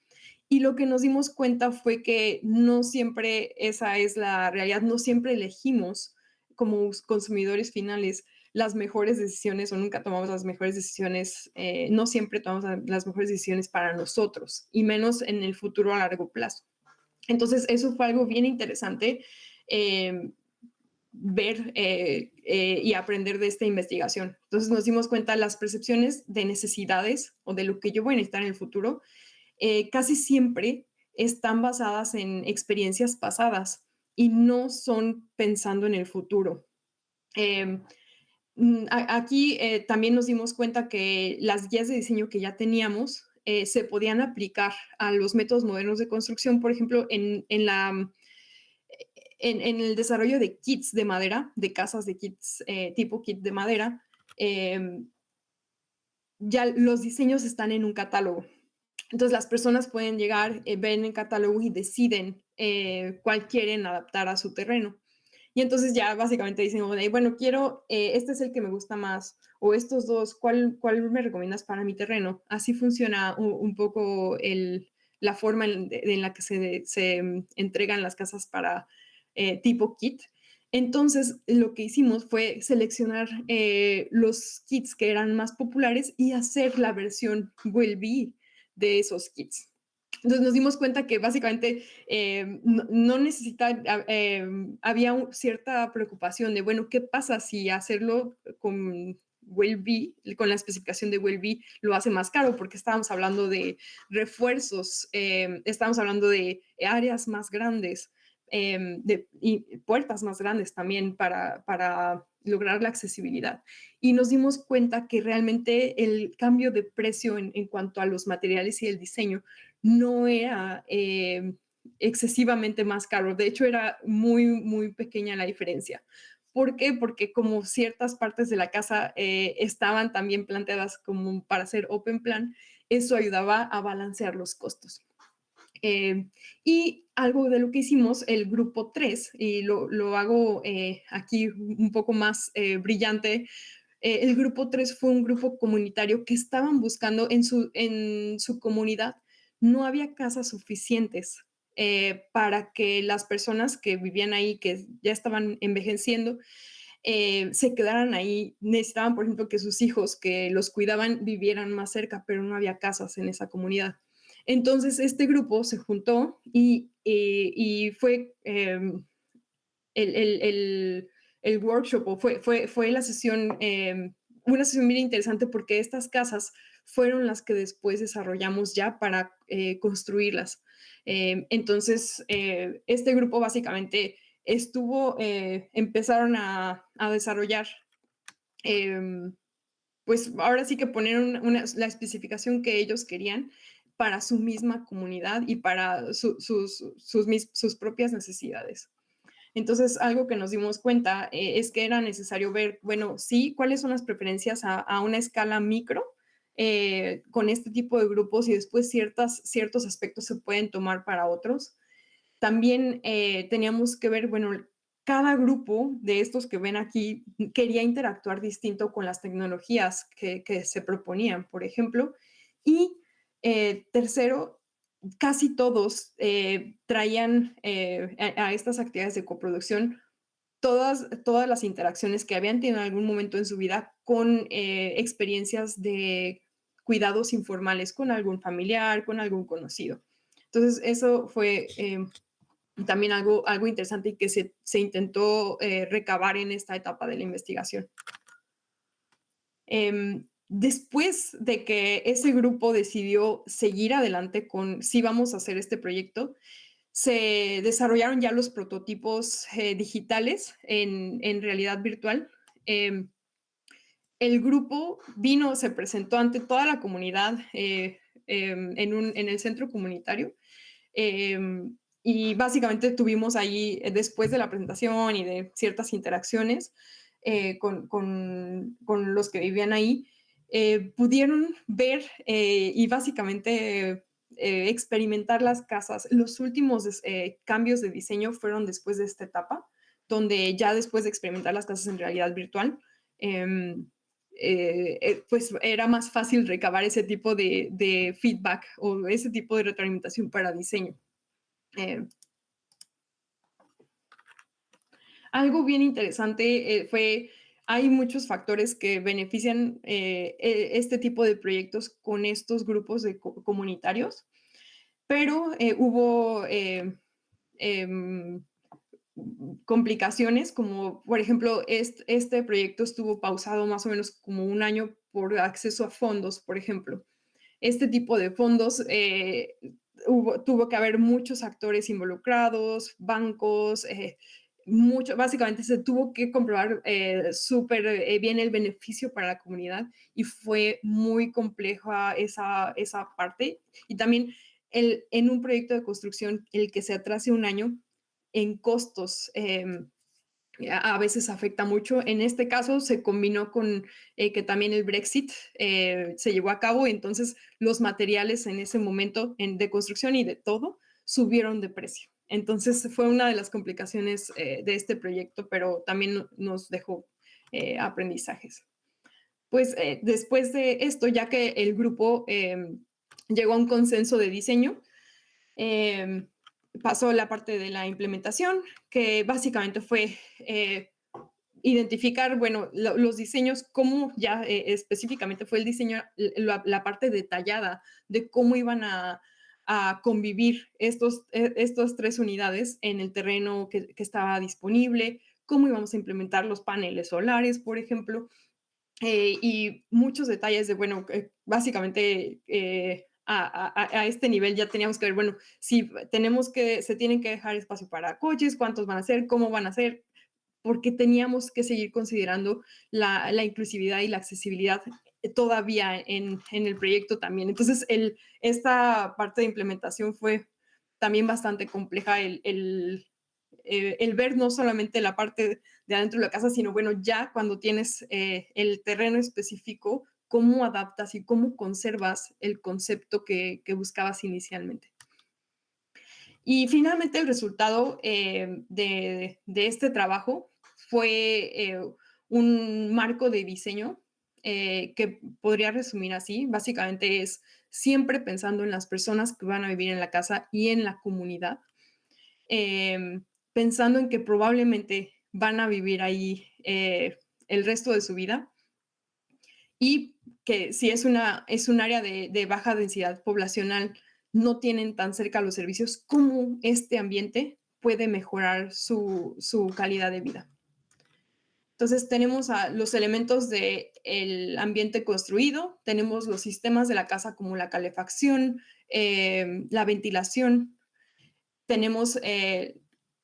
[SPEAKER 2] Y lo que nos dimos cuenta fue que no siempre esa es la realidad, no siempre elegimos como consumidores finales las mejores decisiones o nunca tomamos las mejores decisiones, no siempre tomamos las mejores decisiones para nosotros y menos en el futuro a largo plazo. Entonces, eso fue algo bien interesante ver y aprender de esta investigación. Entonces, nos dimos cuenta las percepciones de necesidades o de lo que yo voy a necesitar en el futuro casi siempre están basadas en experiencias pasadas y no son pensando en el futuro. Eh, Aquí también nos dimos cuenta que las guías de diseño que ya teníamos se podían aplicar a los métodos modernos de construcción, por ejemplo, en el desarrollo de kits de madera, de casas de kits tipo kit de madera. Ya los diseños están en un catálogo. Entonces las personas pueden llegar, ven el catálogo y deciden cuál quieren adaptar a su terreno. Y entonces ya básicamente dicen, bueno, quiero, este es el que me gusta más, o estos dos, ¿cuál me recomiendas para mi terreno? Así funciona un poco la forma en la que se entregan las casas para tipo kit. Entonces, lo que hicimos fue seleccionar los kits que eran más populares y hacer la versión Will Be de esos kits. Entonces nos dimos cuenta que básicamente no necesita, había cierta preocupación de, bueno, ¿qué pasa si hacerlo con Wellbe, con la especificación de Wellbe, lo hace más caro? Porque estábamos hablando de refuerzos, estábamos hablando de áreas más grandes y puertas más grandes también para lograr la accesibilidad. Y nos dimos cuenta que realmente el cambio de precio en cuanto a los materiales y el diseño no era excesivamente más caro. De hecho, era muy, muy pequeña la diferencia. ¿Por qué? Porque como ciertas partes de la casa estaban también planteadas como para hacer open plan, eso ayudaba a balancear los costos. Y algo de lo que hicimos, el grupo 3, y lo hago aquí un poco más brillante, el grupo 3 fue un grupo comunitario que estaban buscando en su comunidad, no había casas suficientes para que las personas que vivían ahí, que ya estaban envejeciendo, se quedaran ahí. Necesitaban, por ejemplo, que sus hijos que los cuidaban vivieran más cerca, pero no había casas en esa comunidad. Entonces, este grupo se juntó y fue el, el, el, el workshop, o fue la sesión, una sesión bien interesante porque estas casas fueron las que después desarrollamos ya para construirlas. Entonces, este grupo básicamente empezaron a desarrollar, em, pues ahora sí que poner la especificación que ellos querían para su misma comunidad y para sus propias necesidades. Entonces, algo que nos dimos cuenta es que era necesario ver, bueno, sí, cuáles son las preferencias a una escala micro con este tipo de grupos y después ciertos aspectos se pueden tomar para otros. También teníamos que ver, bueno, cada grupo de estos que ven aquí quería interactuar distinto con las tecnologías que se proponían, por ejemplo. Y tercero, casi todos traían a estas actividades de coproducción todas las interacciones que habían tenido en algún momento en su vida con experiencias de cuidados informales con algún familiar, con algún conocido. Entonces, eso fue también algo interesante y que se intentó recabar en esta etapa de la investigación. Después de que ese grupo decidió seguir adelante con si vamos a hacer este proyecto, se desarrollaron ya los prototipos digitales en realidad virtual. El grupo se presentó ante toda la comunidad en el centro comunitario. Y básicamente tuvimos ahí, después de la presentación y de ciertas interacciones con los que vivían ahí, pudieron ver y básicamente experimentar las casas. Los últimos cambios de diseño fueron después de esta etapa, donde ya después de experimentar las casas en realidad virtual, pues era más fácil recabar ese tipo de feedback o ese tipo de retroalimentación para diseño. Algo bien interesante hay muchos factores que benefician este tipo de proyectos con estos grupos comunitarios, pero hubo complicaciones, como por ejemplo, este proyecto estuvo pausado más o menos como un año por acceso a fondos, por ejemplo. Este tipo de fondos tuvo que haber muchos actores involucrados, bancos, básicamente se tuvo que comprobar súper bien el beneficio para la comunidad y fue muy compleja esa parte. Y también en un proyecto de construcción, el que se atrase un año en costos a veces afecta mucho. En este caso se combinó con que también el Brexit se llevó a cabo, entonces los materiales en ese momento de construcción y de todo subieron de precio. Entonces fue una de las complicaciones de este proyecto, pero también nos dejó aprendizajes. Pues después de esto, ya que el grupo llegó a un consenso de diseño, pasó la parte de la implementación, que básicamente fue identificar, bueno, los diseños, cómo ya específicamente fue el diseño, la parte detallada de cómo iban a convivir estos tres unidades en el terreno que estaba disponible, cómo íbamos a implementar los paneles solares, por ejemplo, y muchos detalles de, bueno, básicamente a este nivel ya teníamos que ver, bueno, si se tienen que dejar espacio para coches, cuántos van a ser, cómo van a ser, porque teníamos que seguir considerando la inclusividad y la accesibilidad todavía en el proyecto también. Entonces, esta parte de implementación fue también bastante compleja, el ver no solamente la parte de adentro de la casa, sino bueno, ya cuando tienes el terreno específico, cómo adaptas y cómo conservas el concepto que buscabas inicialmente. Y finalmente el resultado de este trabajo fue un marco de diseño que podría resumir así. Básicamente es siempre pensando en las personas que van a vivir en la casa y en la comunidad, pensando en que probablemente van a vivir ahí el resto de su vida y que si es un área de baja densidad poblacional, no tienen tan cerca los servicios, cómo este ambiente puede mejorar su calidad de vida. Entonces tenemos los elementos del ambiente construido, tenemos los sistemas de la casa como la calefacción, la ventilación, tenemos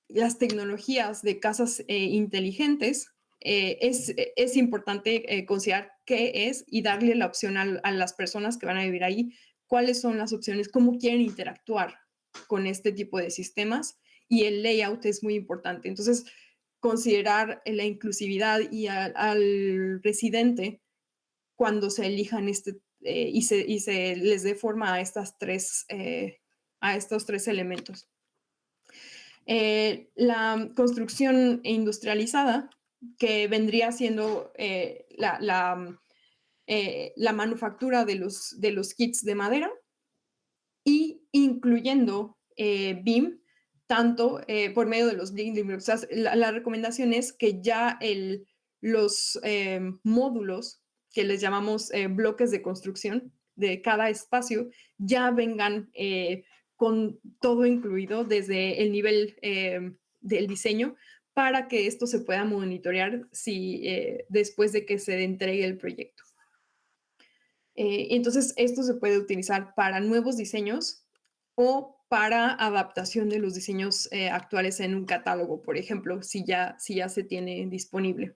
[SPEAKER 2] las tecnologías de casas inteligentes. Es importante considerar qué es y darle la opción a las personas que van a vivir ahí, cuáles son las opciones, cómo quieren interactuar con este tipo de sistemas, y el layout es muy importante. Entonces, considerar la inclusividad y al residente cuando se elijan y se les dé forma a a estos tres elementos. La construcción industrializada, que vendría siendo la manufactura de los kits de madera, y incluyendo BIM, tanto por medio de los building blocks. O sea, la recomendación es que ya los módulos, que les llamamos bloques de construcción de cada espacio, ya vengan con todo incluido desde el nivel del diseño, para que esto se pueda monitorear después de que se entregue el proyecto. Entonces, esto se puede utilizar para nuevos diseños o para adaptación de los diseños actuales en un catálogo, por ejemplo, si ya se tiene disponible.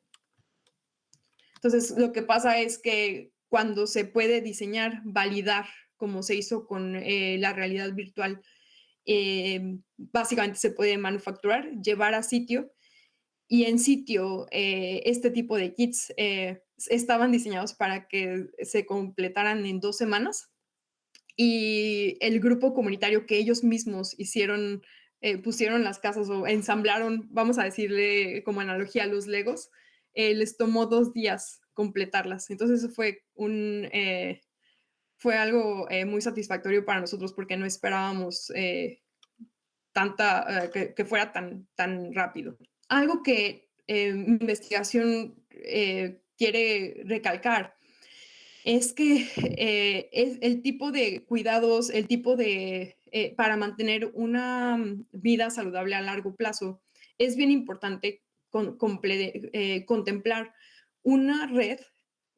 [SPEAKER 2] Entonces, lo que pasa es que cuando se puede diseñar, validar, como se hizo con la realidad virtual, básicamente se puede manufacturar, llevar a sitio, y en sitio este tipo de kits estaban diseñados para que se completaran en 2 semanas, y el grupo comunitario que ellos mismos hicieron, pusieron las casas o ensamblaron, vamos a decirle como analogía a los Legos, les tomó 2 días completarlas. Entonces eso fue algo muy satisfactorio para nosotros, porque no esperábamos que fuera tan rápido. Algo que mi investigación quiere recalcar es que es el tipo de cuidados, para mantener una vida saludable a largo plazo, es bien importante contemplar una red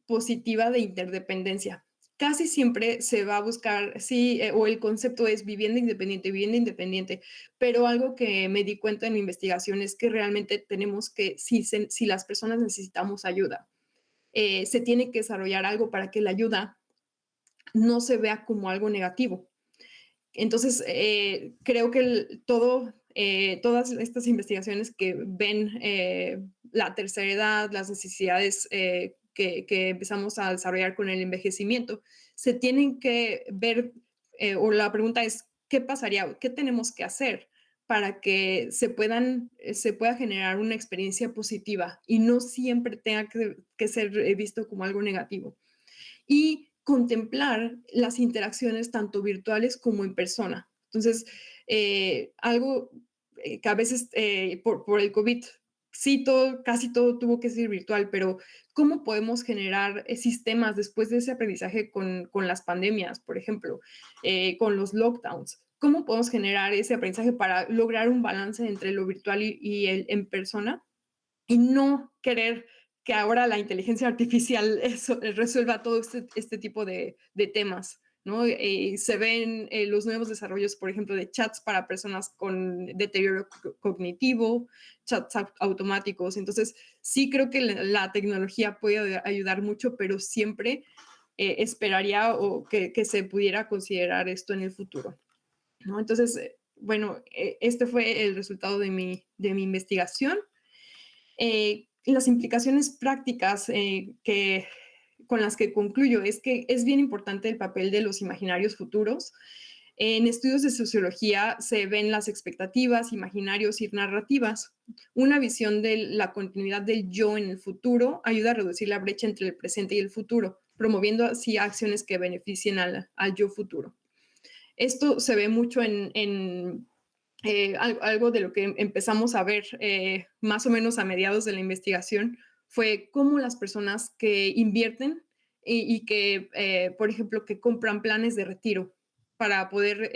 [SPEAKER 2] positiva de interdependencia. Casi siempre se va a buscar, sí, o el concepto es vivienda independiente, pero algo que me di cuenta en mi investigación es que realmente tenemos que, si las personas necesitamos ayuda, se tiene que desarrollar algo para que la ayuda no se vea como algo negativo. Entonces, creo que todas estas investigaciones que ven la tercera edad, las necesidades que empezamos a desarrollar con el envejecimiento, se tienen que ver, o la pregunta es, ¿qué pasaría? ¿Qué tenemos que hacer para que se pueda generar una experiencia positiva y no siempre tenga que ser visto como algo negativo? Y contemplar las interacciones tanto virtuales como en persona. Entonces, algo que a veces por el COVID, sí, casi todo tuvo que ser virtual, pero ¿cómo podemos generar sistemas después de ese aprendizaje con las pandemias, por ejemplo, con los lockdowns? ¿Cómo podemos generar ese aprendizaje para lograr un balance entre lo virtual y el en persona? Y no querer que ahora la inteligencia artificial resuelva todo este tipo de temas, ¿no? Se ven los nuevos desarrollos, por ejemplo, de chats para personas con deterioro cognitivo, chats automáticos. Entonces, sí creo que la tecnología puede ayudar mucho, pero siempre esperaría que se pudiera considerar esto en el futuro, ¿no? Entonces, bueno, este fue el resultado de mi investigación. Las implicaciones prácticas con las que concluyo es que es bien importante el papel de los imaginarios futuros. En estudios de sociología se ven las expectativas, imaginarios y narrativas. Una visión de la continuidad del yo en el futuro ayuda a reducir la brecha entre el presente y el futuro, promoviendo así acciones que beneficien al yo futuro. Esto se ve mucho en algo de lo que empezamos a ver más o menos a mediados de la investigación, fue cómo las personas que invierten y que, por ejemplo, que compran planes de retiro, para poder,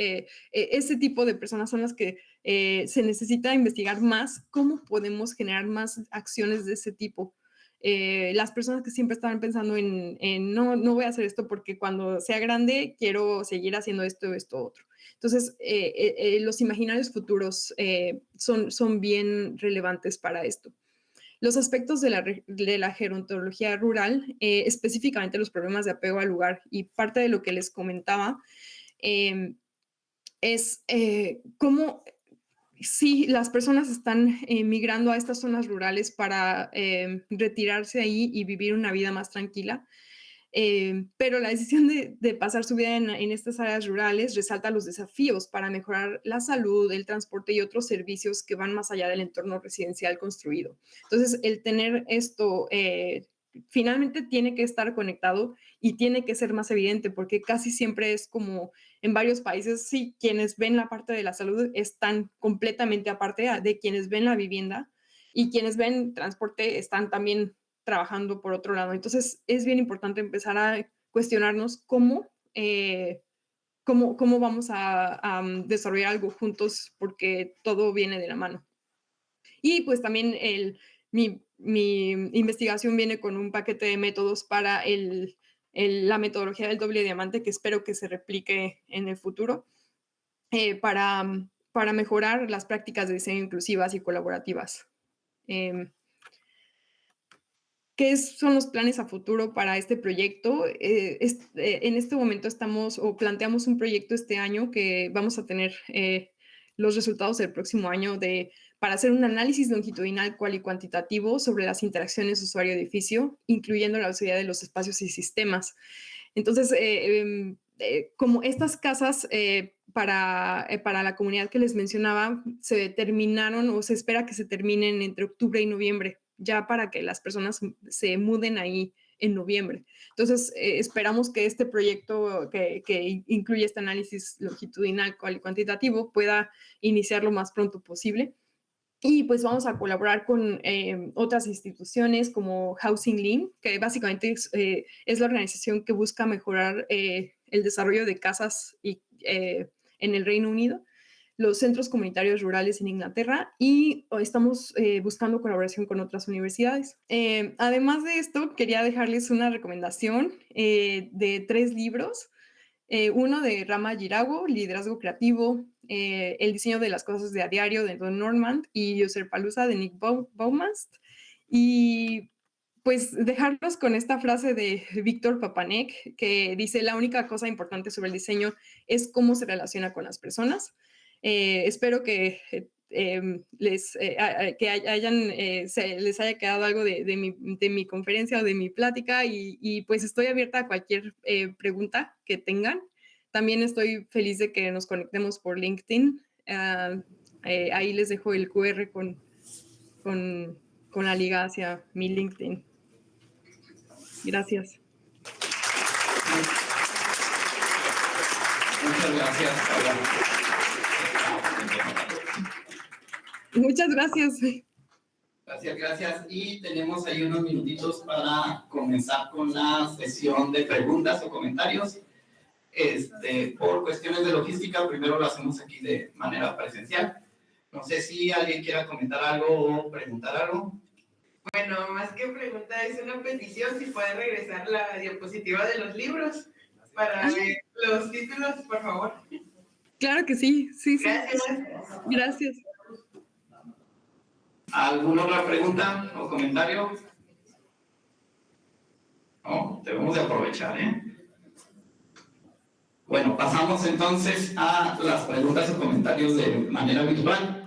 [SPEAKER 2] ese tipo de personas son las que se necesita investigar más cómo podemos generar más acciones de ese tipo. Las personas que siempre estaban pensando no, no voy a hacer esto porque cuando sea grande quiero seguir haciendo esto, esto, otro. Entonces, los imaginarios futuros son bien relevantes para esto. Los aspectos de la gerontología rural, específicamente los problemas de apego al lugar y parte de lo que les comentaba, es cómo sí, las personas están migrando a estas zonas rurales para retirarse ahí y vivir una vida más tranquila. Pero la decisión de pasar su vida en estas áreas rurales resalta los desafíos para mejorar la salud, el transporte y otros servicios que van más allá del entorno residencial construido. Entonces, el tener esto finalmente tiene que estar conectado y tiene que ser más evidente porque casi siempre es como en varios países, sí, quienes ven la parte de la salud están completamente aparte de quienes ven la vivienda y quienes ven transporte están también trabajando por otro lado. Entonces, es bien importante empezar a cuestionarnos cómo vamos a desarrollar algo juntos porque todo viene de la mano. Y pues también mi investigación viene con un paquete de métodos para la metodología del doble diamante que espero que se replique en el futuro para mejorar las prácticas de diseño inclusivas y colaborativas. ¿Qué son los planes a futuro para este proyecto? En este momento planteamos un proyecto este año que vamos a tener los resultados del próximo año para hacer un análisis longitudinal cual y cuantitativo sobre las interacciones usuario-edificio, incluyendo la utilidad de los espacios y sistemas. Entonces, como estas casas para la comunidad que les mencionaba, se determinaron o se espera que se terminen entre octubre y noviembre, ya para que las personas se muden ahí en noviembre. Entonces, esperamos que este proyecto que incluye este análisis longitudinal y cuantitativo pueda iniciar lo más pronto posible. Y pues vamos a colaborar con otras instituciones como Housing Lean, que básicamente es la organización que busca mejorar el desarrollo de casas en el Reino Unido, los centros comunitarios rurales en Inglaterra y estamos buscando colaboración con otras universidades. Además de esto, quería dejarles una recomendación de 3 libros. Uno de Rama Jirago, Liderazgo Creativo, El diseño de las cosas de a diario de Don Normand y Userpalooza de Nick Baumast. Y pues dejarlos con esta frase de Víctor Papanek que dice: la única cosa importante sobre el diseño es cómo se relaciona con las personas. Espero que les haya quedado algo de mi conferencia o de mi plática y pues estoy abierta a cualquier pregunta que tengan. También estoy feliz de que nos conectemos por LinkedIn. Ahí les dejo el QR con la liga hacia mi LinkedIn. Gracias.
[SPEAKER 1] Muchas gracias, Paula.
[SPEAKER 2] Muchas gracias.
[SPEAKER 1] Gracias. Y tenemos ahí unos minutitos para comenzar con la sesión de preguntas o comentarios. Por cuestiones de logística, primero lo hacemos aquí de manera presencial. No sé si alguien quiera comentar algo o preguntar algo.
[SPEAKER 3] Bueno, más que pregunta, es una petición si puede regresar la diapositiva de los libros para ver los títulos, por favor.
[SPEAKER 2] Claro que sí. Gracias.
[SPEAKER 1] ¿Alguna otra pregunta o comentario? No, debemos de aprovechar, ¿eh? Bueno, pasamos entonces a las preguntas o comentarios de manera virtual.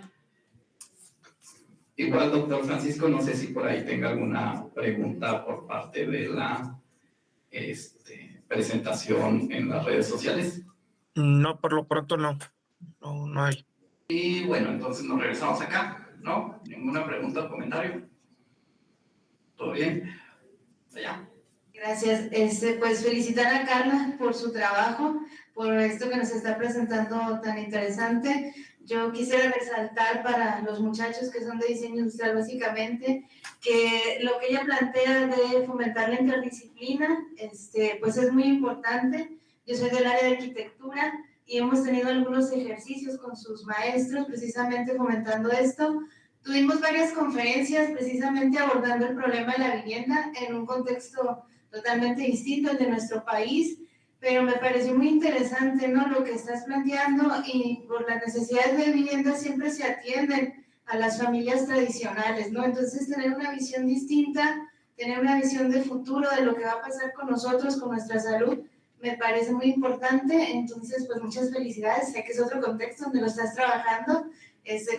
[SPEAKER 1] Igual, doctor Francisco, no sé si por ahí tenga alguna pregunta por parte de la presentación en las redes sociales.
[SPEAKER 4] No, por lo pronto no. No hay.
[SPEAKER 1] Y bueno, entonces nos regresamos acá, ¿no? ¿Ninguna pregunta o comentario? ¿Todo bien? Allá.
[SPEAKER 5] Gracias. Pues felicitar a Carla por su trabajo, por esto que nos está presentando tan interesante. Yo quisiera resaltar para los muchachos que son de diseño industrial básicamente, que lo que ella plantea de fomentar la interdisciplina, pues es muy importante. Yo soy del área de arquitectura, y hemos tenido algunos ejercicios con sus maestros precisamente fomentando esto. Tuvimos varias conferencias precisamente abordando el problema de la vivienda en un contexto totalmente distinto al de nuestro país, pero me pareció muy interesante, ¿no?, lo que estás planteando, y por las necesidades de vivienda siempre se atienden a las familias tradicionales, ¿no? Entonces, tener una visión distinta, tener una visión de futuro de lo que va a pasar con nosotros, con nuestra salud, me parece muy importante. Entonces, pues muchas felicidades. Sé que es otro contexto donde lo estás trabajando,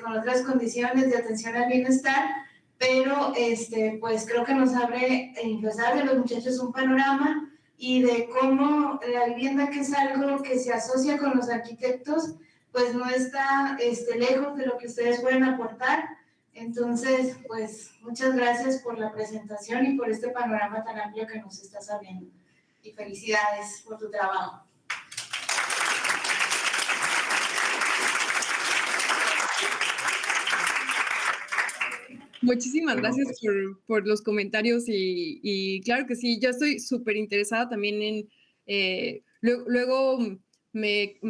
[SPEAKER 5] con otras condiciones de atención al bienestar, pero pues creo que nos abre, nos abre a los muchachos un panorama, y de cómo la vivienda, que es algo que se asocia con los arquitectos, pues no está lejos de lo que ustedes pueden aportar. Entonces, pues muchas gracias por la presentación y por este panorama tan amplio que nos estás abriendo. Y felicidades por tu trabajo.
[SPEAKER 2] Muchísimas gracias por los comentarios y claro que sí, yo estoy súper interesada también en, luego me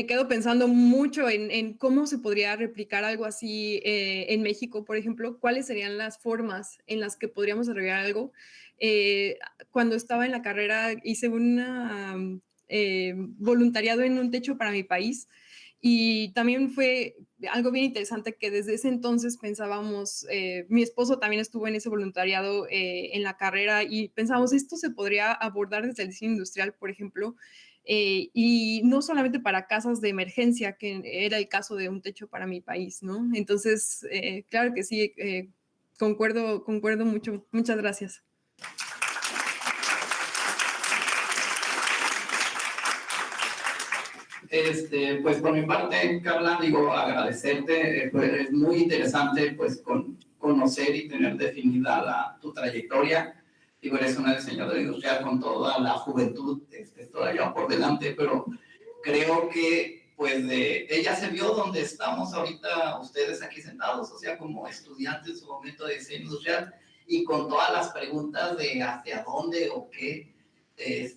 [SPEAKER 2] quedo pensando mucho en cómo se podría replicar algo así en México, por ejemplo, cuáles serían las formas en las que podríamos desarrollar algo. Cuando estaba en la carrera hice un voluntariado en un techo para mi país. Y también fue algo bien interesante que desde ese entonces pensábamos, mi esposo también estuvo en ese voluntariado en la carrera y pensábamos, esto se podría abordar desde el diseño industrial, por ejemplo, y no solamente para casas de emergencia, que era el caso de un techo para mi país, ¿no? Entonces, claro que sí, concuerdo mucho. Muchas gracias.
[SPEAKER 1] Pues por mi parte, Carla, digo, agradecerte, pues es muy interesante pues conocer y tener definida tu trayectoria. Digo, eres una diseñadora industrial con toda la juventud todavía por delante, pero creo que pues ella se vio donde estamos ahorita ustedes aquí sentados, o sea, como estudiantes en su momento de diseño industrial, y con todas las preguntas de hacia dónde o qué,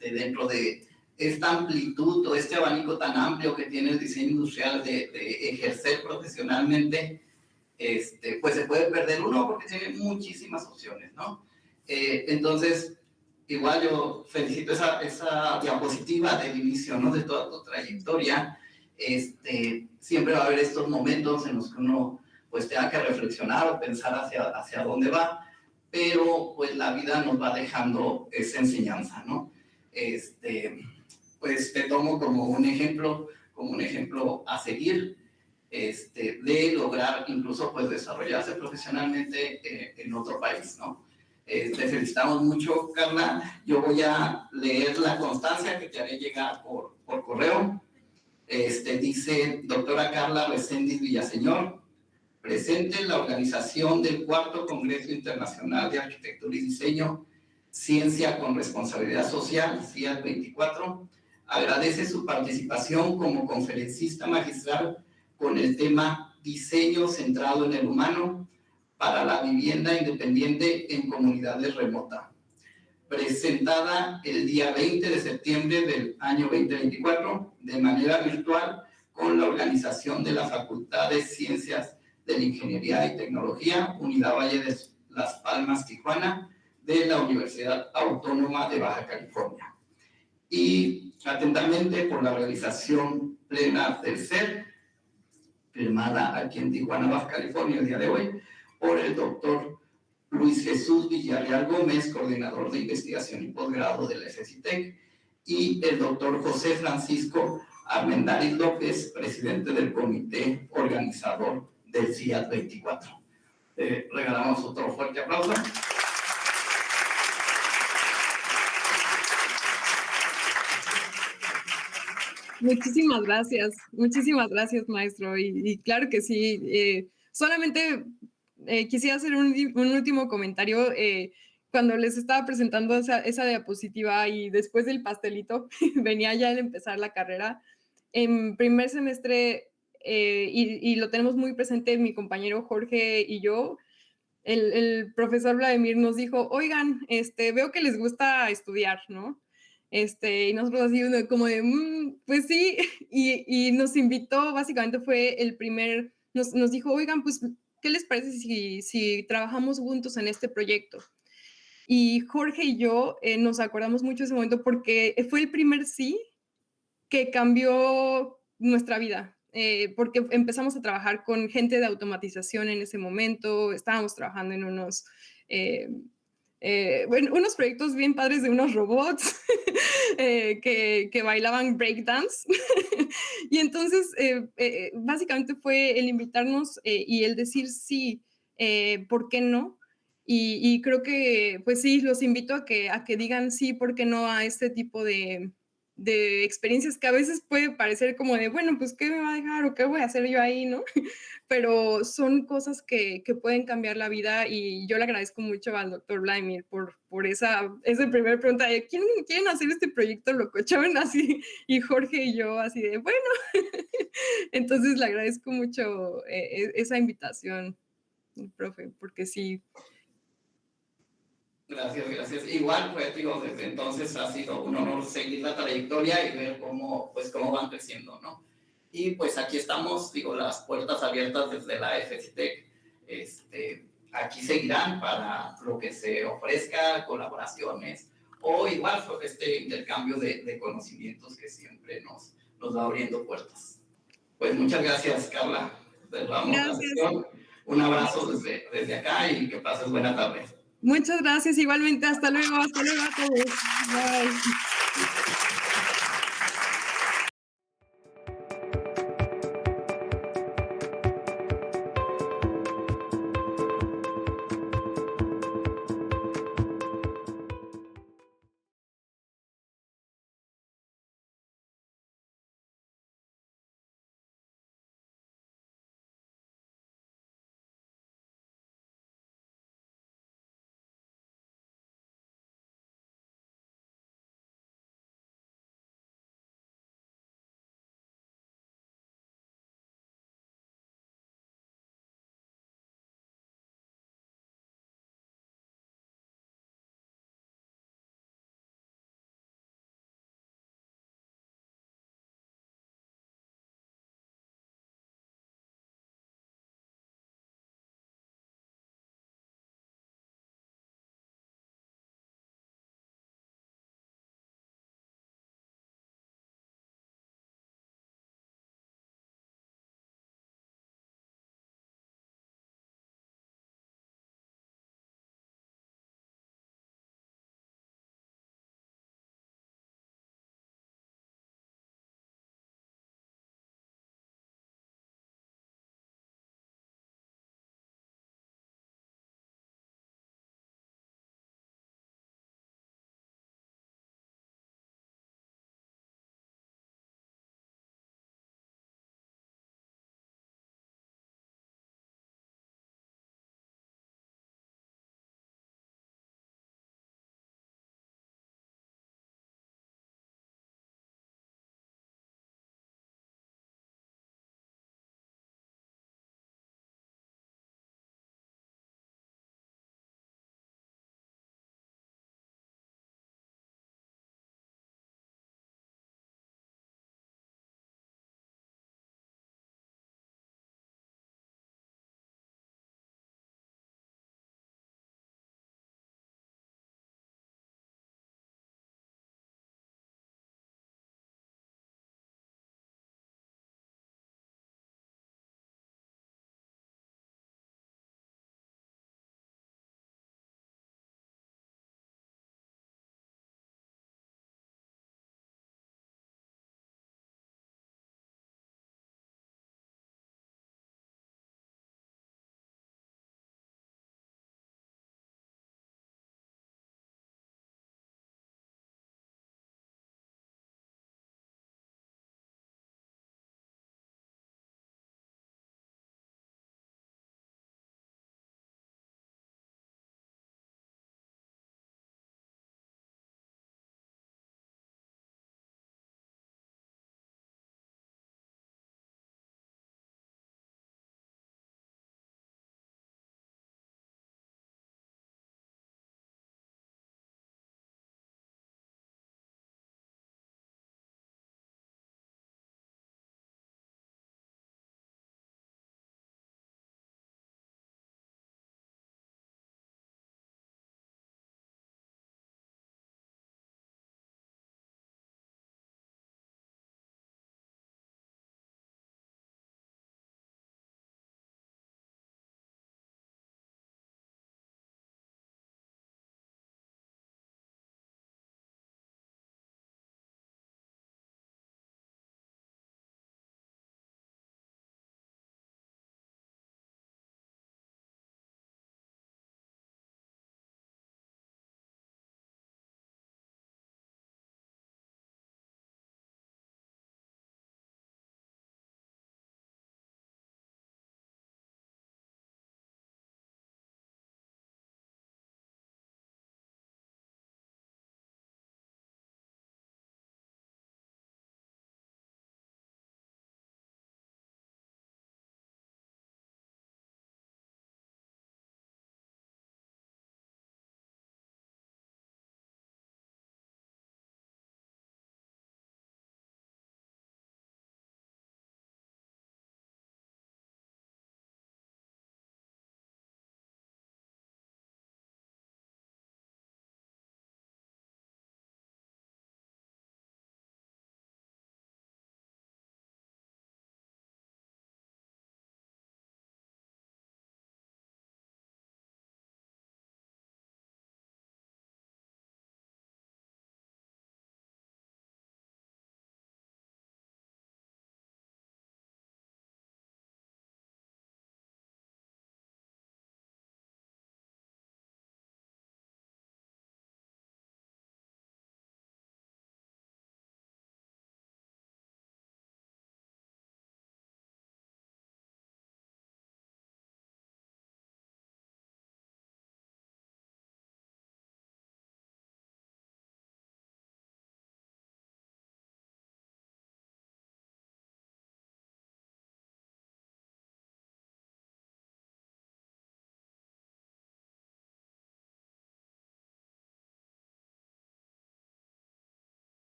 [SPEAKER 1] dentro de esta amplitud o este abanico tan amplio que tiene el diseño industrial de ejercer profesionalmente, pues se puede perder uno porque tiene muchísimas opciones, ¿no? Entonces, igual yo felicito esa diapositiva del inicio, ¿no?, de toda tu trayectoria. Siempre va a haber estos momentos en los que uno pues tenga que reflexionar o pensar hacia dónde va, pero pues la vida nos va dejando esa enseñanza, ¿no? Pues te tomo como un ejemplo a seguir, de lograr incluso pues desarrollarse profesionalmente en otro país, ¿no? Te felicitamos mucho, Carla. Yo voy a leer la constancia que te haré llegar por correo. Dice: doctora Carla Reséndiz Villaseñor, presente en la organización del 4º Congreso Internacional de Arquitectura y Diseño, Ciencia con Responsabilidad Social, CIAD 24, agradece su participación como conferencista magistral con el tema Diseño centrado en el humano para la vivienda independiente en comunidades remotas, presentada el día 20 de septiembre del año 2024 de manera virtual con la organización de la Facultad de Ciencias de la Ingeniería y Tecnología, Unidad Valle de Las Palmas, Tijuana, de la Universidad Autónoma de Baja California. Y atentamente por la realización plena del SER, firmada aquí en Tijuana, Baja California, el día de hoy, por el doctor Luis Jesús Villarreal Gómez, coordinador de investigación y posgrado de la FCITEC, y el doctor José Francisco Armendáriz López, presidente del comité organizador del CIAD 24. Regalamos otro fuerte aplauso.
[SPEAKER 2] Muchísimas gracias, maestro. Y claro que sí, solamente quisiera hacer un último comentario. Cuando les estaba presentando esa diapositiva y después del pastelito, venía ya al empezar la carrera, en primer semestre, y lo tenemos muy presente mi compañero Jorge y yo, el profesor Vladimir nos dijo, oigan, veo que les gusta estudiar, ¿no? Y nosotros así como de, pues sí, y nos invitó, básicamente fue el primer, nos dijo, oigan, pues, ¿qué les parece si trabajamos juntos en este proyecto? Y Jorge y yo nos acordamos mucho de ese momento porque fue el primer sí que cambió nuestra vida, porque empezamos a trabajar con gente de automatización en ese momento, estábamos trabajando en unos proyectos bien padres de unos robots que bailaban breakdance. Y entonces, básicamente fue el invitarnos y el decir sí, ¿por qué no? Y creo que, pues sí, los invito a que digan sí, ¿por qué no? A este tipo de experiencias que a veces puede parecer como de, bueno, pues, ¿qué me va a dejar o qué voy a hacer yo ahí, no? Pero son cosas que pueden cambiar la vida y yo le agradezco mucho al doctor Vladimir por esa primera pregunta de, ¿quieren hacer este proyecto locochón? Así, y Jorge y yo así de, bueno, entonces le agradezco mucho esa invitación, profe, porque sí.
[SPEAKER 1] Gracias. Igual, pues, digo, desde entonces ha sido un honor seguir la trayectoria y ver cómo van creciendo, ¿no? Y pues aquí estamos, digo, las puertas abiertas desde la FCTEC. Aquí seguirán para lo que se ofrezca, colaboraciones, o igual este intercambio de conocimientos que siempre nos va abriendo puertas. Pues muchas gracias, Carla. Cerramos la sesión. Un abrazo desde acá y que pases buena tarde.
[SPEAKER 2] Muchas gracias, igualmente. Hasta luego a todos. Bye.